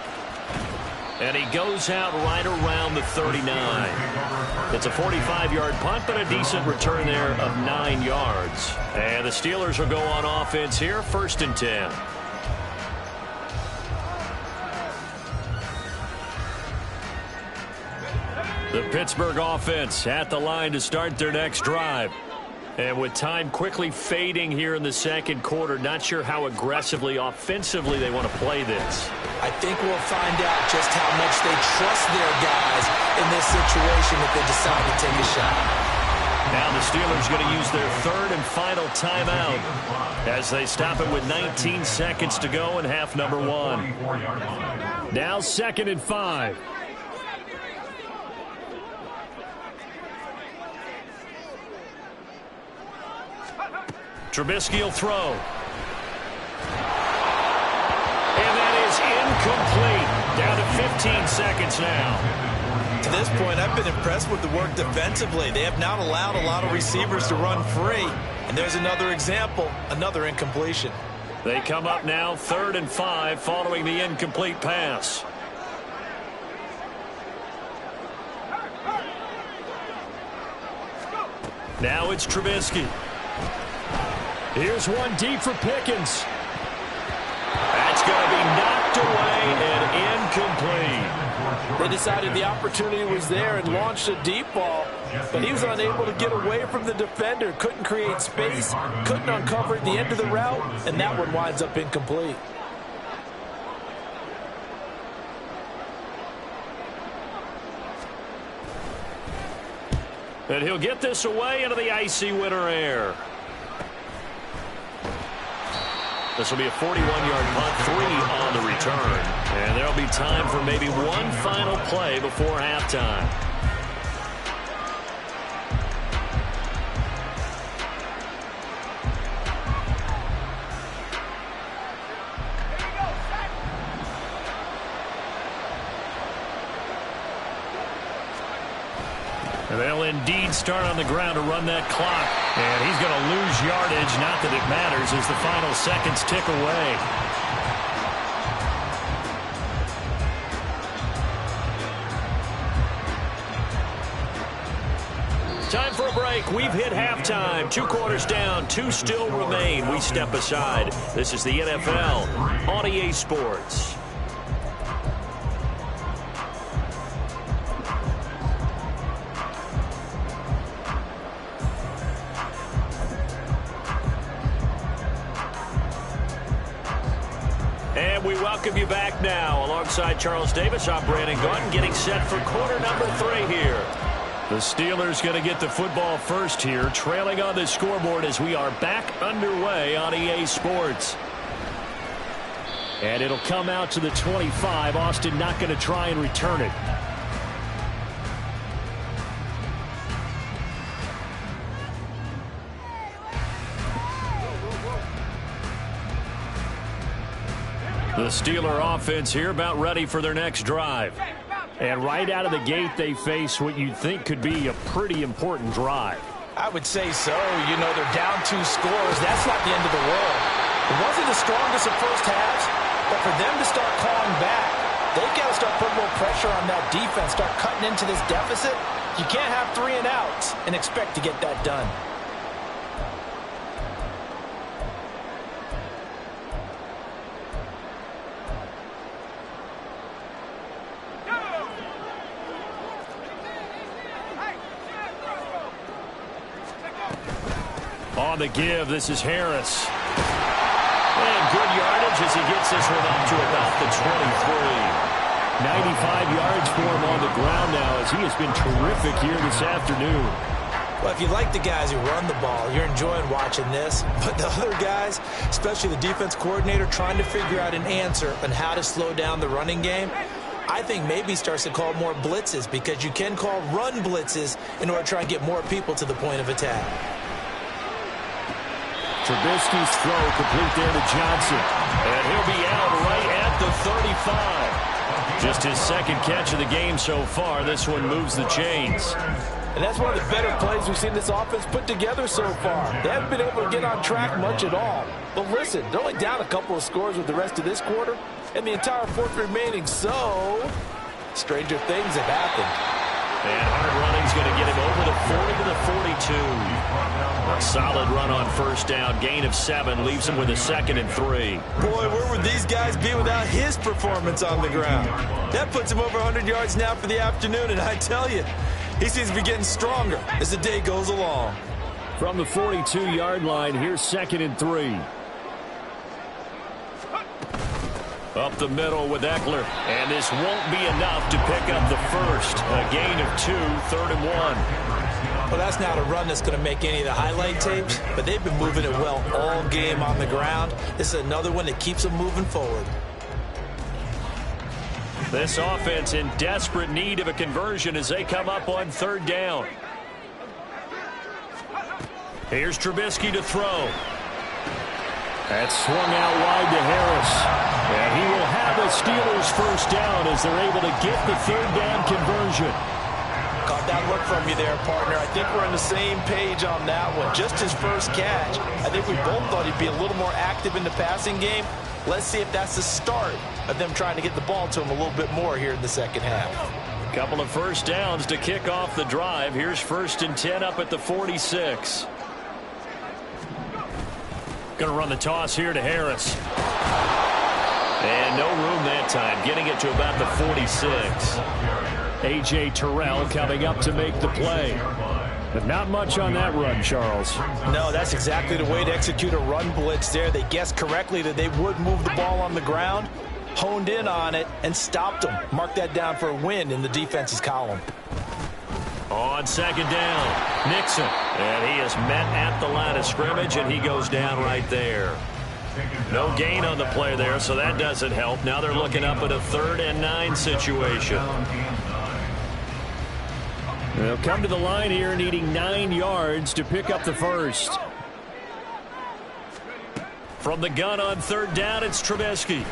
Speaker 7: And he goes out right around the 39. It's a 45-yard punt, but a decent return there of 9 yards. And the Steelers will go on offense here, 1st and 10. The Pittsburgh offense at the line to start their next drive. And with time quickly fading here in the 2nd quarter, not sure how aggressively, offensively they want to play this.
Speaker 9: I think we'll find out just how much they trust their guys in this situation if they decide to take a shot.
Speaker 7: Now the Steelers going to use their 3rd and final timeout as they stop it with 19 seconds to go in half number 1. Now 2nd and 5. Trubisky will throw. And that is incomplete. Down to 15 seconds now.
Speaker 9: To this point, I've been impressed with the work defensively. They have not allowed a lot of receivers to run free. And there's another example, another incompletion.
Speaker 7: They come up now 3rd and 5 following the incomplete pass. Now it's Trubisky. Here's one deep for Pickens. That's going to be Knocked away and incomplete.
Speaker 9: They decided the opportunity was there and launched a deep ball, but he was unable to get away from the defender. Couldn't create space, couldn't uncover the end of the route, and that one winds up incomplete.
Speaker 7: And he'll get this away into the icy winter air. This will be a 41-yard punt, 3 on the return. And there'll be time for maybe one final play before halftime. And they'll indeed start on the ground to run that clock. And he's going to lose yardage. Not that it matters as the final seconds tick away. Time for a break. We've hit halftime. 2 quarters down. 2 still remain. We step aside. This is the NFL on EA Sports. And we welcome you back now. Alongside Charles Davis, I'm Brandon Gunn, getting set for quarter number 3 here. The Steelers going to get the football first here, trailing on the scoreboard as we are back underway on EA Sports. And it'll come out to the 25. Austin not going to try and return it. The Steeler offense here about ready for their next drive. And right out of the gate, they face what you'd think could be a pretty important drive.
Speaker 9: I would say so. You know, they're down 2 scores. That's not the end of the world. It wasn't the strongest of first halves, but for them to start clawing back, they've got to start putting more pressure on that defense, start cutting into this deficit. You can't have 3 and outs and expect to get that done.
Speaker 7: On the give, this is Harris. And good yardage as he gets this one up to about the 23. 95 yards for him on the ground now as he has been terrific here this afternoon.
Speaker 9: Well, if you like the guys who run the ball, you're enjoying watching this. But the other guys, especially the defense coordinator, trying to figure out an answer on how to slow down the running game, I think maybe starts to call more blitzes because you can call run blitzes in order to try and get more people to the point of attack.
Speaker 7: Trubisky's throw complete there to Johnson. And he'll be out right at the 35. Just his second catch of the game so far. This one moves the chains.
Speaker 9: And that's one of the better plays we've seen this offense put together so far. They haven't been able to get on track much at all. But listen, they're only down a couple of scores with the rest of this quarter and the entire fourth remaining. So, stranger things have happened.
Speaker 7: And hard running's going to get him over the 40 to the 42. A solid run on first down. Gain of 7 leaves him with a 2nd and 3.
Speaker 9: Boy, where would these guys be without his performance on the ground? That puts him over 100 yards now for the afternoon, and I tell you, he seems to be getting stronger as the day goes along.
Speaker 7: From the 42-yard line, here's 2nd and 3. Up the middle with Eckler. And this won't be enough to pick up the first. A gain of 2, 3rd and 1.
Speaker 9: Well, that's not a run that's going to make any of the highlight tapes, but they've been moving it well all game on the ground. This is another one that keeps them moving forward.
Speaker 7: This offense in desperate need of a conversion as they come up on 3rd down. Here's Trubisky to throw. That's swung out wide to Harris. And he will have the Steelers first down as they're able to get the 3rd down conversion.
Speaker 9: Caught that look from you there, partner. I think we're on the same page on that one. Just his first catch. I think we both thought he'd be a little more active in the passing game. Let's see if that's the start of them trying to get the ball to him a little bit more here in the second half.
Speaker 7: Couple of first downs to kick off the drive. Here's 1st and 10 up at the 46. Going to run the toss here to Harris. And no room that time, getting it to about the 46. A.J. Terrell coming up to make the play. But not much on that run, Charles.
Speaker 9: No, that's exactly the way to execute a run blitz there. They guessed correctly that they would move the ball on the ground, honed in on it, and stopped them. Mark that down for a win in the defense's column.
Speaker 7: On second down, Nixon. And he is met at the line of scrimmage, and he goes down right there. No gain on the play there, so that doesn't help. Now they're looking up at a 3rd and 9 situation. They'll come to the line here needing 9 yards to pick up the first. From the gun on 3rd down, it's Trubisky.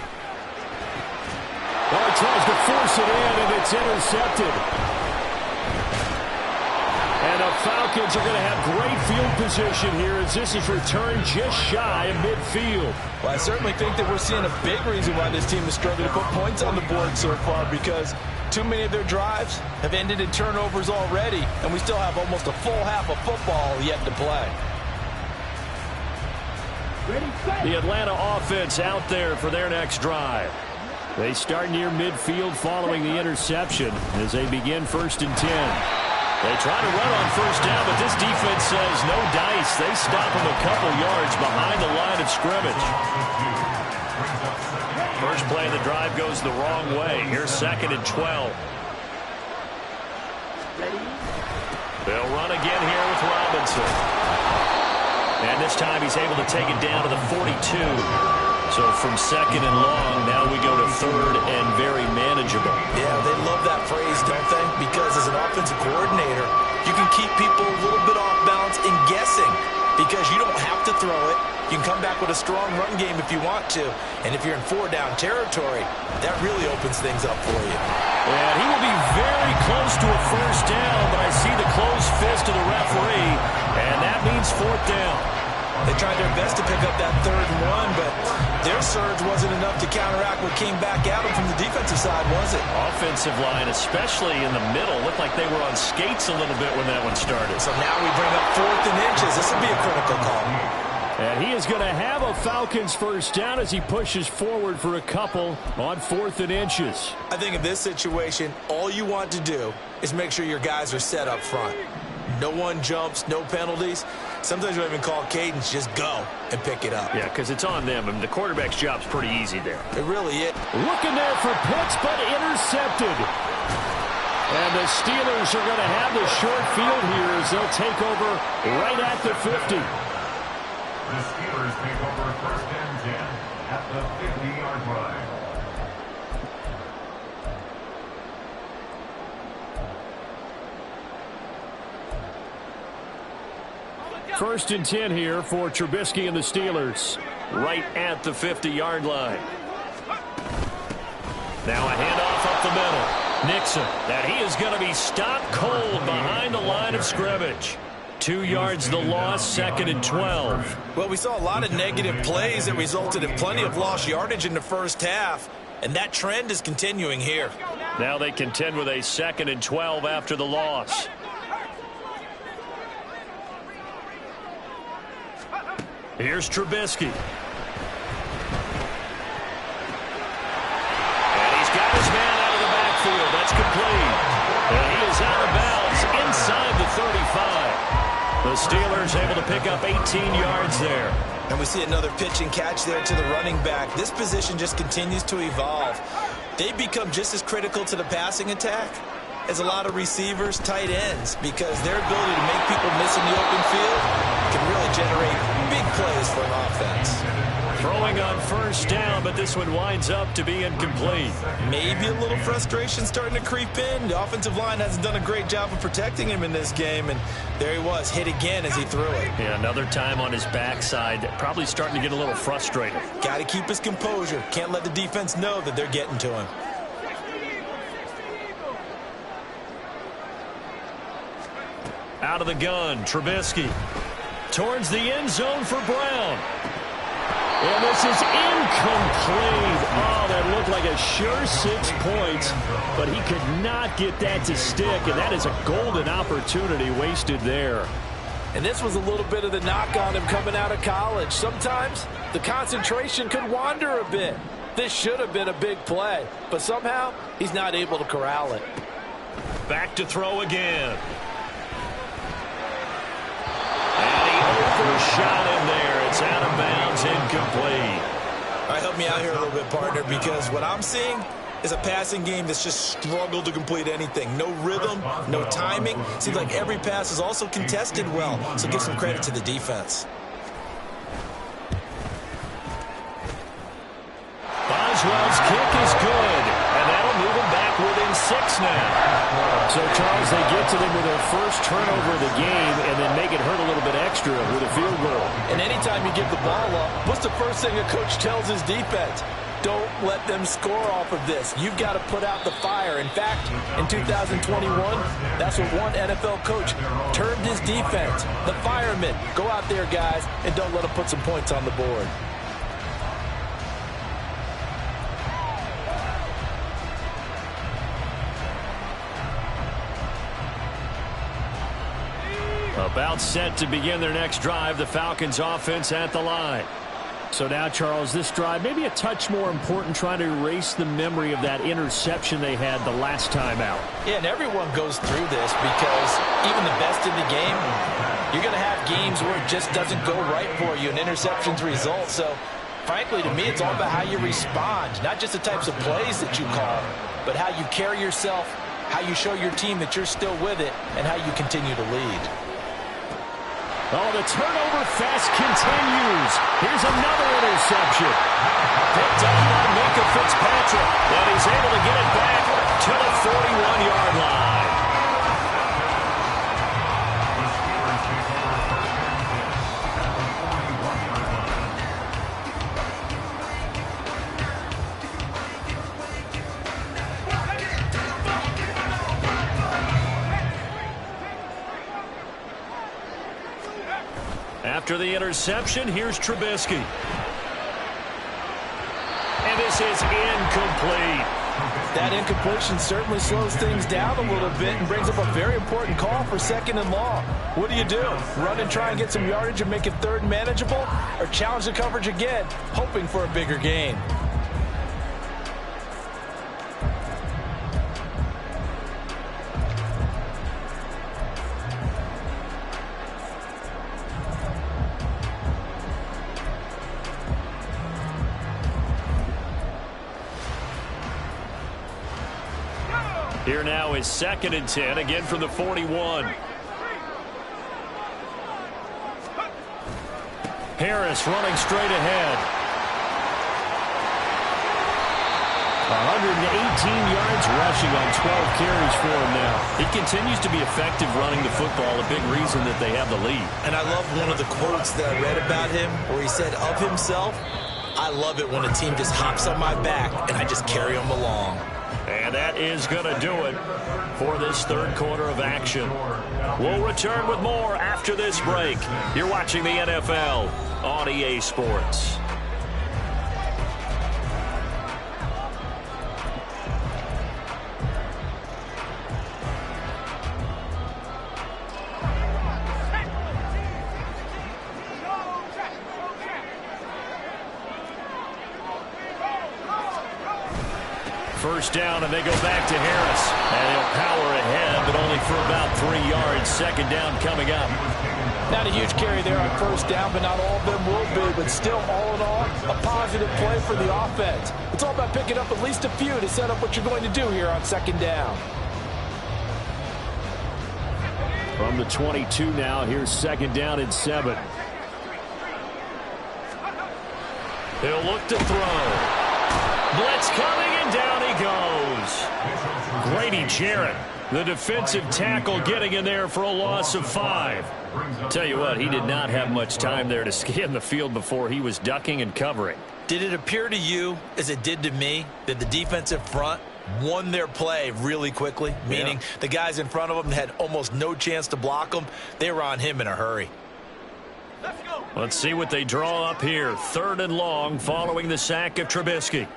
Speaker 7: Well, he tries to force it in, and it's intercepted. And the Falcons are going to have great field position here as this is returned just shy of midfield.
Speaker 9: Well, I certainly think that we're seeing a big reason why this team is struggling to put points on the board so far, because too many of their drives have ended in turnovers already, and we still have almost a full half of football yet to play.
Speaker 7: The Atlanta offense out there for their next drive. They start near midfield following the interception as they begin 1st and 10. They try to run on 1st down, but this defense says no dice. They stop them a couple yards behind the line of scrimmage. First play of the drive goes the wrong way. Here's 2nd and 12. They'll run again here with Robinson. And this time he's able to take it down to the 42. So from 2nd and long, now we go to 3rd and very manageable.
Speaker 9: Yeah, they love that phrase, don't they? Because as an offensive coordinator, you can keep people a little bit off balance and guessing because you don't have to throw it. You can come back with a strong run game if you want to. And if you're in 4-down territory, that really opens things up for you.
Speaker 7: And he will be very close to a 1st down, but I see the closed fist of the referee, and that means 4th down.
Speaker 9: They tried their best to pick up that 3rd and 1, but their surge wasn't enough to counteract what came back at them from the defensive side, was it?
Speaker 7: Offensive line, especially in the middle, looked like they were on skates a little bit when that one started.
Speaker 9: So now we bring up 4th and inches. This will be a critical call.
Speaker 7: And he is going to have a Falcons 1st down as he pushes forward for a couple on 4th and inches.
Speaker 9: I think in this situation, all you want to do is make sure your guys are set up front. No one jumps, no penalties. Sometimes you don't even call cadence, just go and pick it up.
Speaker 7: Yeah, because it's on them. I mean, the quarterback's job's pretty easy there.
Speaker 9: It really is.
Speaker 7: Looking there for Pitts, but intercepted. And the Steelers are going to have the short field here as they'll take over right at the 50.
Speaker 10: The Steelers take over 1st and 10 at the 50-yard line.
Speaker 7: First and 10 here for Trubisky and the Steelers. Right at the 50-yard line. Now a handoff up the middle. Nixon. That he is going to be stopped cold behind the line of scrimmage. 2 yards the loss, 2nd and 12.
Speaker 9: Well, we saw a lot of negative plays that resulted in plenty of lost yardage in the first half. And that trend is continuing here.
Speaker 7: Now they contend with a 2nd and 12 after the loss. Here's Trubisky. And he's got his man out of the backfield. That's complete. And he is out of bounds inside the 35. The Steelers able to pick up 18 yards there.
Speaker 9: And we see another pitch and catch there to the running back. This position just continues to evolve. They become just as critical to the passing attack as a lot of receivers, tight ends, because their ability to make people miss in the open field can really generate big plays for an offense.
Speaker 7: Throwing on 1st down, but this one winds up to be incomplete.
Speaker 9: Maybe a little frustration starting to creep in. The offensive line hasn't done a great job of protecting him in this game, and there he was, hit again as he threw it.
Speaker 7: Yeah, another time on his backside, probably starting to get a little frustrated.
Speaker 9: Got to keep his composure. Can't let the defense know that they're getting to him.
Speaker 7: Out of the gun, Trubisky. Towards the end zone for Brown. And this is incomplete. Oh, that looked like a sure 6 points, but he could not get that to stick, and that is a golden opportunity wasted there.
Speaker 9: And this was a little bit of the knock on him coming out of college. Sometimes the concentration could wander a bit. This should have been a big play, but somehow he's not able to corral it.
Speaker 7: Back to throw again. And he overshot him there. It's out of bounds, incomplete.
Speaker 8: All right, help me out here a little bit, partner, because what I'm seeing is a passing game that's just struggled to complete anything. No rhythm, no timing. Seems like every pass is also contested well, so give some credit to the defense.
Speaker 7: Boswell's kick is good, and that'll move him back within 6 now. So, Charles, they get to them with their first turnover of the game and then make it hurt a little bit extra with a field goal.
Speaker 9: And anytime you give the ball up, what's the first thing a coach tells his defense? Don't let them score off of this. You've got to put out the fire. In fact, in 2021, that's what one NFL coach termed his defense. The firemen. Go out there, guys, and don't let them put some points on the board.
Speaker 7: About set to begin their next drive, the Falcons offense at the line. So now, Charles, this drive maybe a touch more important, trying to erase the memory of that interception they had the last time out.
Speaker 8: Yeah, and everyone goes through this because even the best in the game, you're going to have games where it just doesn't go right for you, and interceptions result. So, frankly, to me, it's all about how you respond, not just the types of plays that you call, but how you carry yourself, how you show your team that you're still with it, and how you continue to lead.
Speaker 7: Oh, the turnover fest continues. Here's another interception. Picked up by Minka Fitzpatrick, and he's able to get it back to the 41-yard line. After the interception, here's Trubisky. And this is incomplete.
Speaker 9: That incompletion certainly slows things down a little bit and brings up a very important call for 2nd and long. What do? Run and try and get some yardage and make it 3rd and manageable? Or challenge the coverage again, hoping for a bigger gain?
Speaker 7: Here now is 2nd and 10, again from the 41. Harris running straight ahead. 118 yards rushing on 12 carries for him now. He continues to be effective running the football, a big reason that they have the lead.
Speaker 8: And I love one of the quotes that I read about him where he said of himself, "I love it when a team just hops on my back and I just carry them along."
Speaker 7: And that is going to do it for this 3rd quarter of action. We'll return with more after this break. You're watching the NFL on EA Sports. First down, and they go back to Harris. And he'll power ahead, but only for about 3 yards. 2nd down coming up.
Speaker 9: Not a huge carry there on 1st down, but not all of them will be. But still, all in all, a positive play for the offense. It's all about picking up at least a few to set up what you're going to do here on 2nd down.
Speaker 7: From the 22 now, here's 2nd down and 7. He'll look to throw. Blitz coming, and down he goes. Grady Jarrett, the defensive tackle, getting in there for a loss of 5. Tell you what, he did not have much time there to scan the field before he was ducking and covering.
Speaker 8: Did it appear to you, as it did to me, that the defensive front won their play really quickly? Meaning the guys in front of them had almost no chance to block them. They were on him in a hurry.
Speaker 7: Let's see what they draw up here. 3rd and long following the sack of Trubisky.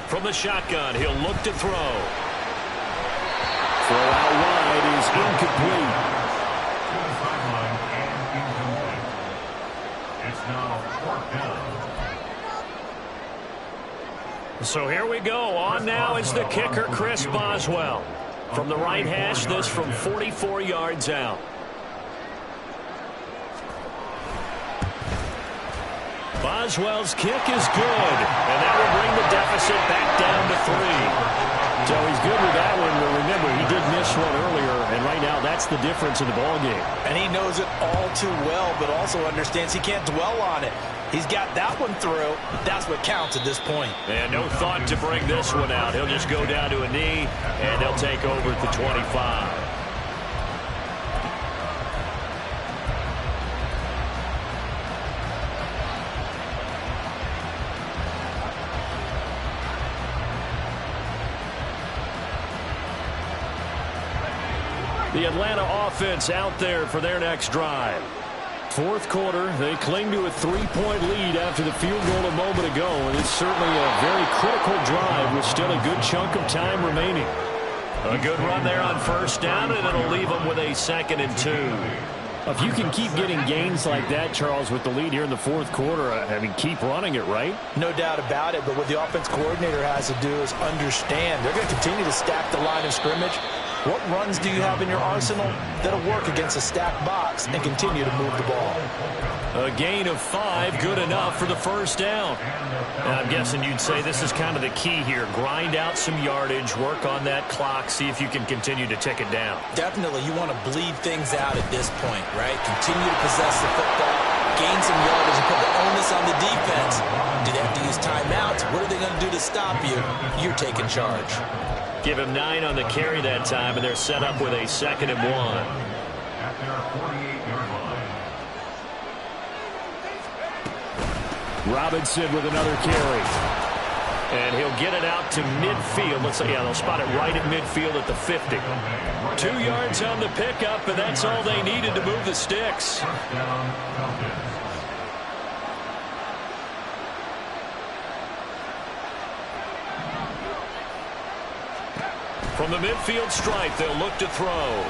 Speaker 7: From the shotgun, he'll look to throw. Throw out wide is incomplete.
Speaker 10: To the sideline and incomplete. It's now 4th
Speaker 7: So here we go. On now is the kicker, Chris Boswell. From the right hash, this from 44 yards out. Boswell's kick is good, and that will bring the deficit back down to 3. So he's good with that one, but remember, he did miss one earlier, and right now that's the difference in the ballgame.
Speaker 9: And he knows it all too well, but also understands he can't dwell on it. He's got that one through. That's what counts at this point.
Speaker 7: And no thought to bring this one out. He'll just go down to a knee, and they'll take over at the 25. The Atlanta offense out there for their next drive. Fourth quarter, they cling to a 3-point lead after the field goal a moment ago, and it's certainly a very critical drive with still a good chunk of time remaining. A good run there on first down, and it'll leave them with a 2nd and 2. If you can keep getting gains like that, Charles, with the lead here in the fourth quarter, I mean, keep running it, right?
Speaker 9: No doubt about it, but what the offense coordinator has to do is understand they're going to continue to stack the line of scrimmage. What runs do you have in your arsenal that'll work against a stacked box and continue to move the ball?
Speaker 7: A gain of 5, good enough for the first down. And I'm guessing you'd say this is kind of the key here. Grind out some yardage, work on that clock, see if you can continue to tick it down.
Speaker 8: Definitely, you want to bleed things out at this point, right? Continue to possess the football, gain some yardage, and put the onus on the defense. Do they have to use timeouts? What are they going to do to stop you? You're taking charge.
Speaker 7: Give him 9 on the carry that time, and they're set up with a 2nd and 1.
Speaker 10: At their 48-yard line.
Speaker 7: Robinson with another carry. And he'll get it out to midfield. Let's say, yeah, they'll spot it right at midfield at the 50. 2 yards on the pickup, and that's all they needed to move the sticks. From the midfield stripe, they'll look to throw.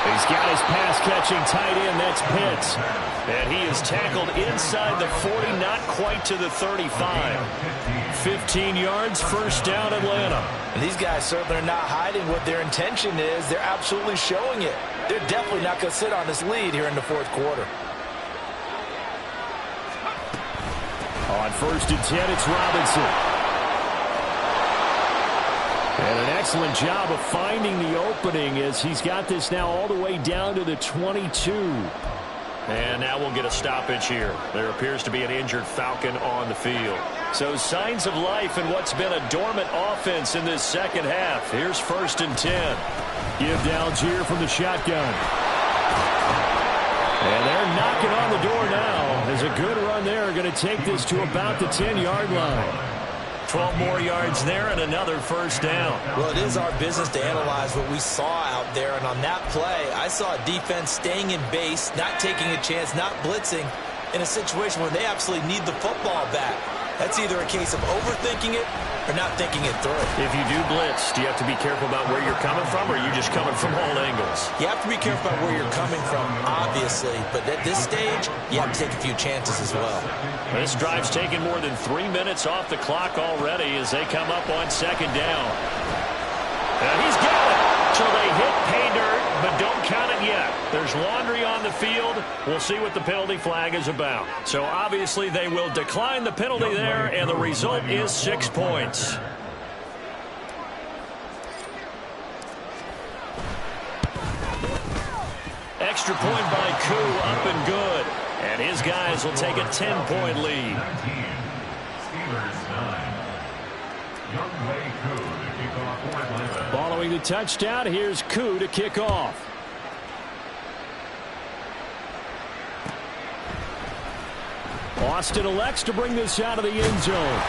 Speaker 7: He's got his pass-catching tight end. That's Pitts. And he is tackled inside the 40, not quite to the 35. 15 yards, first down, Atlanta.
Speaker 9: And these guys certainly are not hiding what their intention is. They're absolutely showing it. They're definitely not going to sit on this lead here in the fourth quarter.
Speaker 7: On 1st and 10, it's Robinson. And an excellent job of finding the opening as he's got this now all the way down to the 22. And now we'll get a stoppage here. There appears to be an injured Falcon on the field. So signs of life in what's been a dormant offense in this second half. Here's 1st and 10. Give to Algier from the shotgun. And they're knocking on the door now. There's a good run there. Going to take this to about the 10-yard line. 12 more yards there and another first down.
Speaker 8: Well, it is our business to analyze what we saw out there. And on that play, I saw a defense staying in base, not taking a chance, not blitzing in a situation where they absolutely need the football back. That's either a case of overthinking it or not thinking it through.
Speaker 7: If you do blitz, do you have to be careful about where you're coming from, or are you just coming from all angles?
Speaker 8: You have to be careful about where you're coming from, obviously. But at this stage, you have to take a few chances as well.
Speaker 7: This drive's taken more than 3 minutes off the clock already as they come up on 2nd down. And he's got it. So they hit pay dirt, but don't count it yet. There's laundry on the field. We'll see what the penalty flag is about. So obviously they will decline the penalty there, and the result is 6 points. Extra point by Koo, up and good. And his guys will take a 10-point lead.
Speaker 10: 19. Steelers 9. Youngway Koo to kick off for Atlanta.
Speaker 7: Following the touchdown, here's Koo to kick off. Austin elects to bring this out of the end zone.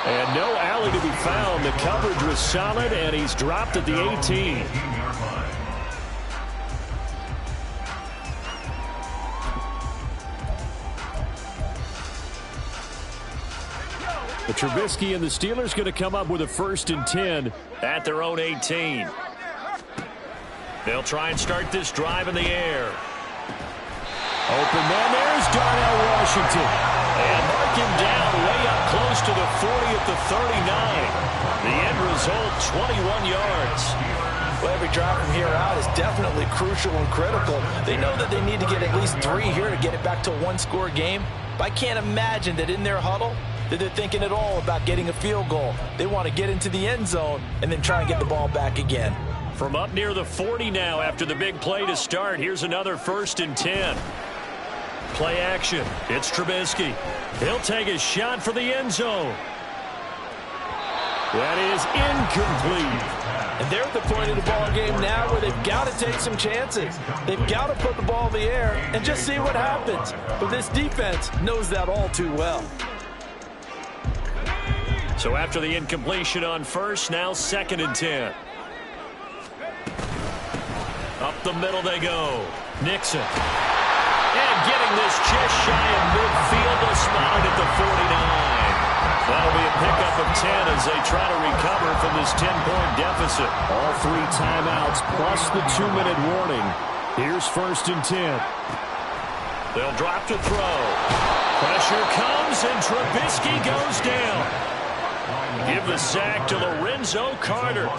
Speaker 7: And no alley to be found. The coverage was solid, and he's dropped at the 18. The Trubisky and the Steelers going to come up with a 1st and 10 at their own 18. They'll try and start this drive in the air. Open man, there's Darnell Washington. And mark him down way up close to the 40 at the 39. The end result, 21 yards.
Speaker 9: Well, every drive from here out is definitely crucial and critical. They know that they need to get at least 3 here to get it back to a one-score game. But I can't imagine that in their huddle that they're thinking at all about getting a field goal. They want to get into the end zone and then try and get the ball back again.
Speaker 7: From up near the 40 now after the big play to start. Here's another 1st and 10. Play action. It's Trubisky. He'll take a shot for the end zone. That is incomplete.
Speaker 9: And they're at the point of the ball game now where they've got to take some chances. They've got to put the ball in the air and just see what happens. But this defense knows that all too well.
Speaker 7: So after the incompletion on 1st, now 2nd and 10. Up the middle they go. Nixon. And getting this just shy of midfield, they'll spot it at the 49. That'll be a pickup of 10 as they try to recover from this 10-point deficit.
Speaker 11: All 3 timeouts plus the 2-minute warning. Here's 1st and 10.
Speaker 7: They'll drop to throw. Pressure comes, and Trubisky goes down. Give the sack to Lorenzo Carter.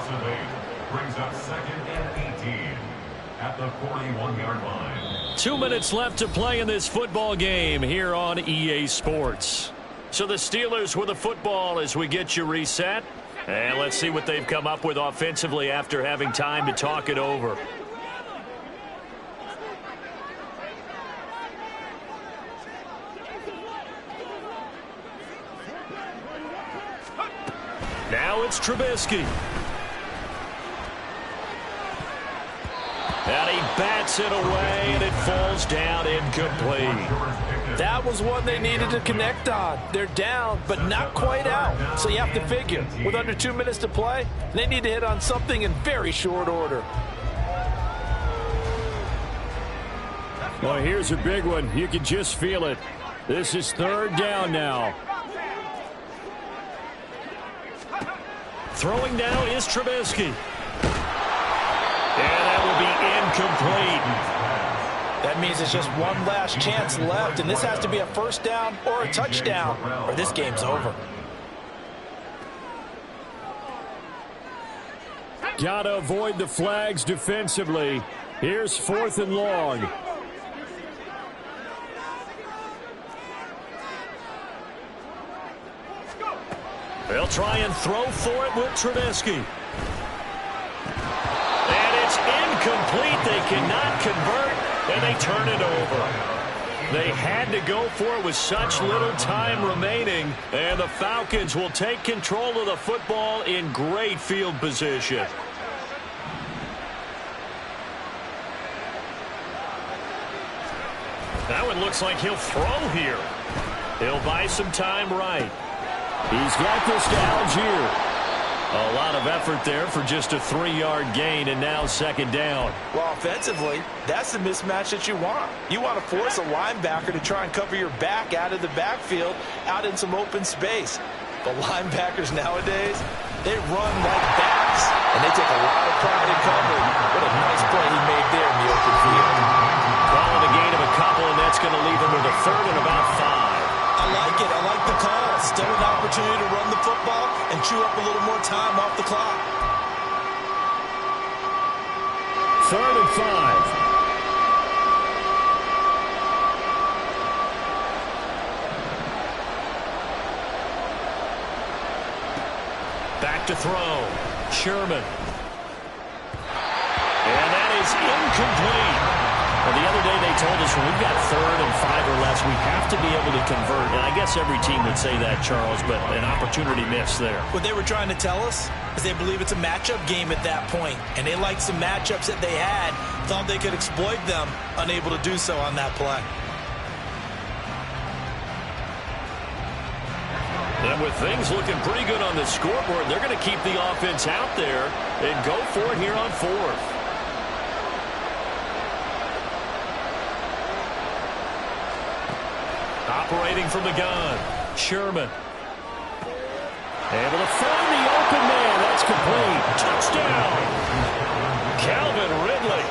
Speaker 10: Brings up 2nd and 18 at the 41-yard line.
Speaker 7: 2 minutes left to play in this football game here on EA Sports. So the Steelers with the football as we get you reset. And let's see what they've come up with offensively after having time to talk it over. Now it's Trubisky. And he bats it away, and it falls down incomplete.
Speaker 9: That was one they needed to connect on. They're down, but not quite out. So you have to figure, with under 2 minutes to play, they need to hit on something in very short order.
Speaker 11: Well, here's a big one. You can just feel it. This is 3rd down now.
Speaker 7: Throwing now is Trubisky. And that will be incomplete.
Speaker 9: That means it's just one last chance left, and this has to be a 1st down or a touchdown, or this game's over.
Speaker 11: Gotta avoid the flags defensively. Here's 4th and long.
Speaker 7: They'll try and throw for it with Trubisky. And it's incomplete. They cannot convert, and they turn it over. They had to go for it with such little time remaining, and the Falcons will take control of the football in great field position. That one looks like he'll throw here. He'll buy some time right.
Speaker 11: He's got this to Algier.
Speaker 7: A lot of effort there for just a 3-yard gain, and now 2nd down.
Speaker 9: Well, offensively, that's the mismatch that you want. You want to force a linebacker to try and cover your back out of the backfield, out in some open space. The linebackers nowadays, they run like backs, and they take a lot of pride in covering. What a nice play he made there in the open field.
Speaker 7: Calling a gain of a couple, and that's going to leave him with a 3rd and about 5.
Speaker 9: I like it. I like the call. Still an opportunity to run the football and chew up a little more time off the clock.
Speaker 11: 3rd and 5.
Speaker 7: Back to throw. Sherman. And that is incomplete. Well, the other day they told us when we've got 3rd and 5 or less, we have to be able to convert. And I guess every team would say that, Charles, but an opportunity missed there.
Speaker 9: What they were trying to tell us is they believe it's a matchup game at that point, and they liked some matchups that they had, thought they could exploit them, unable to do so on that play.
Speaker 7: And with things looking pretty good on the scoreboard, they're going to keep the offense out there and go for it here on 4th. Operating from the gun, Sherman. Able to find the open man. That's complete. Touchdown. Calvin Ridley.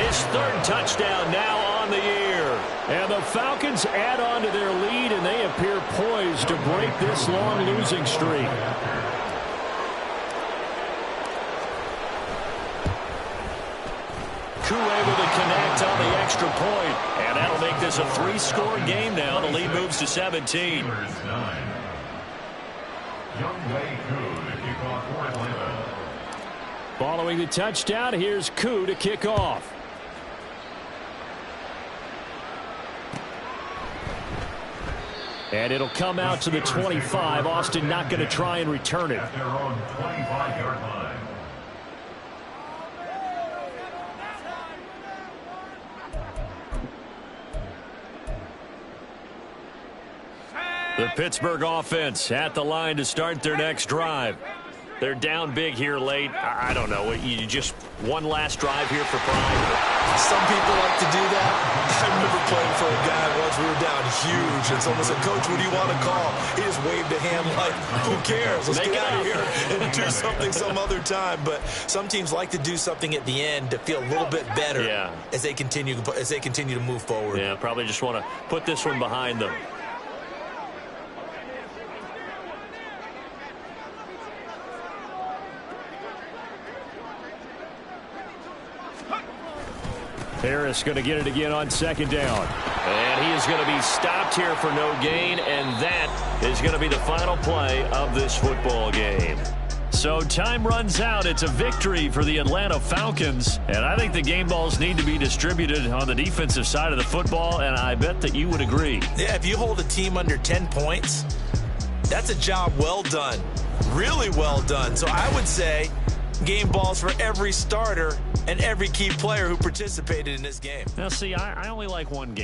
Speaker 7: His 3rd touchdown now on the year. And the Falcons add on to their lead, and they appear poised to break this long losing streak. Koo able to connect on the extra point, and that'll make this a 3-score game now. The lead moves to 17. Following the touchdown, here's Koo to kick off. And it'll come out to the 25. Austin not going to try and return it.
Speaker 10: At their own 25-yard line.
Speaker 7: The Pittsburgh offense at the line to start their next drive. They're down big here late. I don't know. You just one last drive here for pride.
Speaker 8: Some people like to do that. I remember playing for a guy once. We were down huge, and someone said, "Coach, what do you want to call?" He just waved a hand like, "Who cares? Let's get out of here and do something some other time." But some teams like to do something at the end to feel a little bit better as they continue to move forward.
Speaker 7: Yeah, probably just want to put this one behind them. Harris going to get it again on second down. And he is going to be stopped here for no gain, and that is going to be the final play of this football game. So time runs out. It's a victory for the Atlanta Falcons, and I think the game balls need to be distributed on the defensive side of the football, and I bet that you would agree.
Speaker 8: Yeah, if you hold a team under 10 points, that's a job well done. Really well done. So I would say game balls for every starter and every key player who participated in this game.
Speaker 7: Now, see, I only like one game.